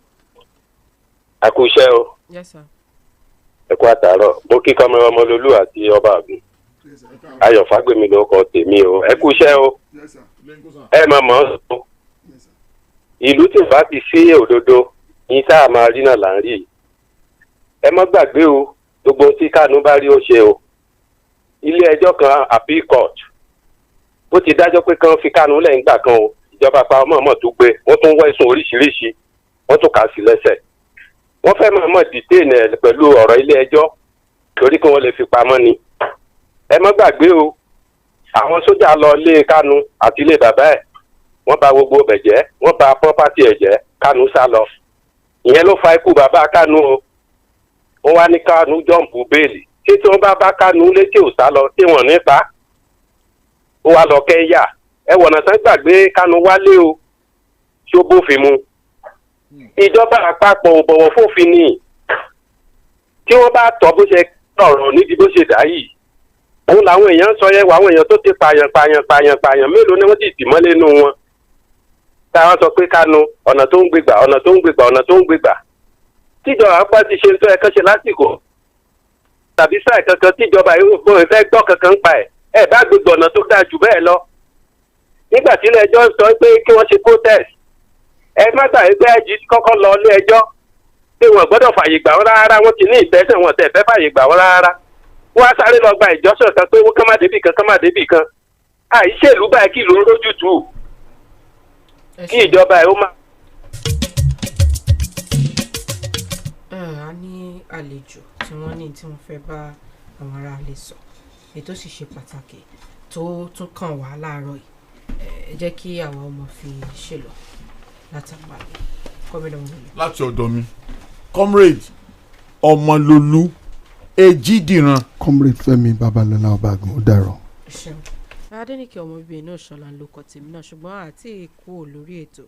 A kú iṣẹ́ o. Yes, sir. Ẹ kú àtàárọ̀ mo kí kọ́mọ Ọmọlólú àti ọba àgùn Ayọ̀ Fágbèmí ló kọ tèmi o ẹ kú iṣẹ́ o ẹ mọ̀ mọ́ sọ ìlú tí bá ti sí òdodo ní sáà máa rí náà là ń rí ẹ má gbàgbé o gbogbo tí Kánú bá rí ó ṣe o ilé ẹjọ́ kan appeal court ó ti dájọ́ pé kán fi Kánú lẹ́yìn gbà kan o ìjọba pa ọmọ tó gbé wọ́n tún wọ́ ẹ̀sùn oríṣiríṣi wọ́n tún kà á sí lẹ́sẹ̀ wọ́n fẹ́ mọ̀ detain ẹ̀ pẹ̀lú ọ̀rọ̀ ilé ẹjọ́ torí kí wọ́n lè fi pamọ́ ni ẹ má gbàgbé o àwọn sójà lọ ilé Kánú àti ilé bàbá ẹ̀ wọ́n bà gbogbo ọbẹ̀ jẹ́ wọ́n bà property ẹ̀ jẹ́ Kánú sá lọ ìyẹn ló fa ikú bàbá Kánú o wọ́n wá ní Kánú jọ̀ǹpù béèlì tí wọ́n bá Kánú létí ò sá lọ tí wọ́n nípa ó wá lọ Kẹ́ńyà ẹ wọ̀nà tán gbàgbé Kánú wálé o ṣó bófin mu ìjọba àpapọ̀ ò bọ̀wọ̀ fófin ni tí wọ́n bá tọ́ bó ṣe ọ̀rọ̀ nídìí bó ṣe dá yìí òun làwọn èèyàn sọ yẹn wà àwọn èèyàn tó ti pààyàn mélòó ni wọ́n ti tì mọ́lé nù wọn táwọn sọ pé Kánú ọ̀nà tó ń gbégbà tíjọba bá ti ṣe tó ẹ̀kan ṣe lásìkò tàbí sáà kankan tíjọba yóò fẹ́ gbọ́ kankan pa ẹ̀ bá gbégbé ọ̀nà tó dáa jù bẹ́ẹ̀ lọ nígbà tí ilé ẹjọ́ sọ pé kí wọ́n ṣe protest ẹ má gbà pé ẹjì kọ́kọ́ lọ ilé ẹjọ́ pé wọ́n gbọ́dọ̀ fàyè gbà wọ́n rárá wọ́n ti ní ìtẹ́sẹ̀ wọn tẹ̀ fẹ́ fàyè gbà wọ́n rárá wọ́n á sáré lọ gba ìjọsìn kan pé wọ́n kán má débì kan àìṣèlú báyìí kí ìlú ń rójú tù ú kí ìjọba ẹ̀ ó má. A ní àlejò tí wọ́n ní tí wọ́n fẹ́ bá àwọn aráalé sọ ètò sì ṣe pàtàkì tó tún kàn wá láàárọ̀ yìí ẹ jẹ́ kí àwa ọmọ fi ṣèlọ látàgbàlẹ̀ kọ́mẹ́dọ̀ Ọmọlólú. láti ọ̀dọ̀ mi comrade Ọmọlólú Èjìdìran. comrade Fẹ́mi Babalọ́lá Ọbàgùn ó dàrọ̀. Adéníkẹ́ Ọmọbíyìn náà Ìṣọ̀lá ló kọ tèmi náà ṣùgbọ́n àti èkó lórí ètò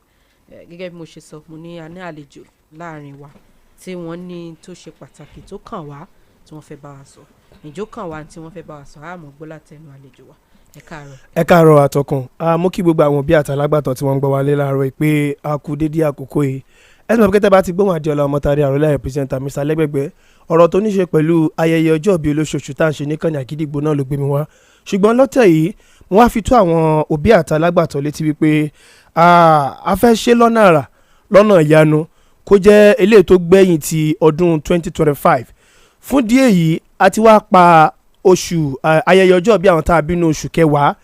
gẹ́gẹ́ bí mo ṣe sọ mo ní a ní àlejò láàrin wa tí wọ́n ní tó ṣe pàtàkì tó kàn wá tí wọ́n fẹ́ bá wa sọ ìjó kàn wá tí wọ́n fẹ́ bá wa sọ àmọ́ gbọ́ látẹnu àlejò wa ẹ káàárọ̀. ẹ káàárọ̀ àtọkùn mo kí gbogbo àwọn òbí àtàlágbàtọ́ tí wọ́n ń gbọ́ wálé láàárọ̀ pé a kú dédé àkókò yìí ẹsùn pẹ̀kẹ́tẹ́ bá ti gbóhùn Adéọlá Ọmọtádé àròlé representative Mr. Lẹ́gbẹ̀gbẹ́ ọ̀rọ̀ tó ní ṣe pẹ̀lú ayẹyẹ ọjọ́ ìbí olóṣooṣù tá à ń ṣe níkànnì Àgídìgbò náà ló gbé mi wá ṣùgbọ́n lọ́tẹ̀ yìí wọ́n á fi tó àwọn òbí àtàlágbàtọ́ létí wípé a fẹ́ ṣe lọ́nà àrà lọ́nà ìyanu kó jẹ́ eléyìí tó gbẹ̀yìn ti ọdún 2025 fún díẹ̀ yìí a ti wá pa oṣù ayẹyẹ ọjọ́ ìbí àwọn tá a bí ní oṣù kẹwàá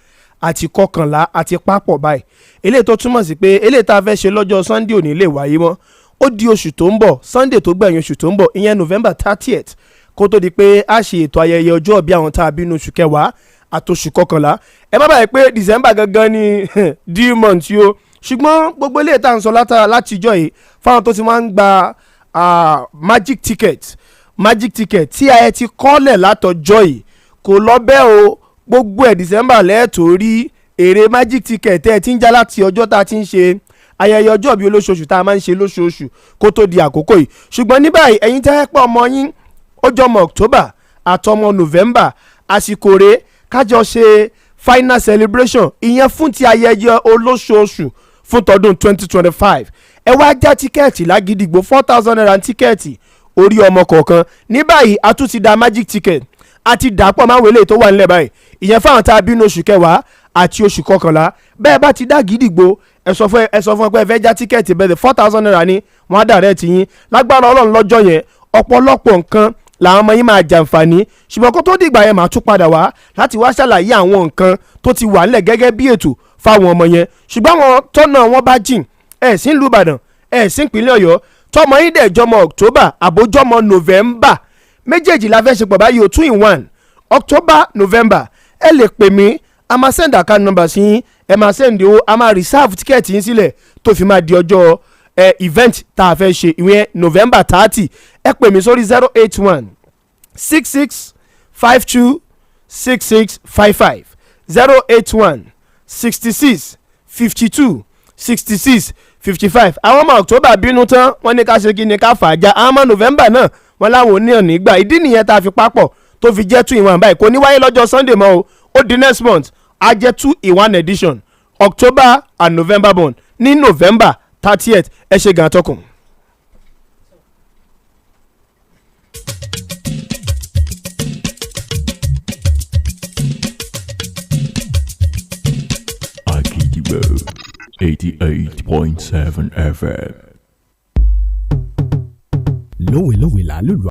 àti kọkànlá àti pápọ̀ báyìí eléyìí tó túmọ̀ sí pé eléyìí tá a fẹ́ ṣe lọ́jọ́ Sunday ò ní lè wáyé mọ́ ó di oṣù tó ń bọ̀ Sunday tó gbẹ̀yìn oṣù tó ń bọ̀ ìyẹn November 30th kó tó di pé a ṣe ètò ayẹyẹ ọjọ́ ìbí àwọn tá a bí ní oṣù kẹwàá àtòṣù kọkànlá ẹ má bàa pé December gangan ni due month yìí o ṣùgbọ́n gbogbo eléyìí tá à ń sọ látijọ́ yìí fáwọn tó ti máa ń gba magic ticket tí ayẹ ti kọ́lẹ̀ látọjọ́ yìí kò lọ bẹ́ẹ̀ o gbogbo ẹ̀ December lẹ́ẹ̀tọ́ rí èrè magic ticket ẹ̀ ti ń já láti ọjọ́ tá a ti ń ṣe ayẹyẹ ọjọ́ ìbí olóṣooṣù tá a máa ń ṣe lóṣooṣù kó tó di àkókò yìí ṣùgbọ́n ní báyìí ẹ̀yin tẹ́ ẹ pé ọmọ yín ó jọmọ October àtọmọ November àsìkò rèé kájọ ṣe final celebration ìyẹn fún ti ayẹyẹ olóṣooṣù fún tọdún 2025 ẹ wá já tíkẹ́ẹ̀tì lágídígbò 4,000 naira tíkẹ́ẹ̀tì orí ọmọ kọ̀ọ̀kan ní báyìí a tún ti da magic ticket àti dàpọ̀ máa ń wọlé tó wà nílẹ̀ báyìí ìyẹn fáwọn tá a bínú oṣù kẹwàá àti oṣù kọkànlá bẹ́ẹ̀ bá ti dá gídígbò ẹ sọ fún ẹ pé ẹ fẹ́ já tíkẹ́ẹ̀tì bẹ́ẹ̀ 4,000 naira ni wọ́n á dàrẹ́ ti yín lágbára ọlọ́run lọ́jọ́ yẹn ọ̀pọ̀lọpọ̀ nǹkan làwọn ọmọ yín máa jàǹfààní ṣùgbọ́n kó tó dìgbà yẹn máa tún padà wá láti wá ṣàlàyé àwọn nǹkan tó ti wà nílẹ̀ gẹ́gẹ́ bí ètò fáwọn ọmọ yẹn ṣùgbọ́n àwọn tọ́nà wọn bá jìn ẹ̀ sí ìlú Ìbàdàn ẹ̀ sí ìpínlẹ̀ Ọ̀yọ́ tọmọ yín dẹ̀ jọmọ October àbójọmọ November méjèèjì la fẹ́ ṣe pọ̀ báyìí o 2-in-1 October November ẹ lè pè mí a máa send account number sí yín ẹ máa send owó a máa reserve ticket yín sílẹ̀ tó fi máa di ọjọ́ event tá a fẹ́ ṣe ìwé November 30 ẹ pè mí sórí 081 66 52 66 55 081 66 52 66 55 àwọn ọmọ October bínú tán wọ́n ní ká ṣe kí ni ká fà á já àwọn ọmọ November náà wọ́n láwọn oníyàn nígbà ìdí nìyẹn tá a fi papọ̀ tó fi jẹ́ 2-in-1 báyìí kò ní wáyé lọ́jọ́ Sunday mọ́ o ó di next month á jẹ́ 2-in-1 edition October and November born ní November 30th ẹ ṣe gan atọ́kùn. Akidibo 88.7 FM. lówelówe là á lùlù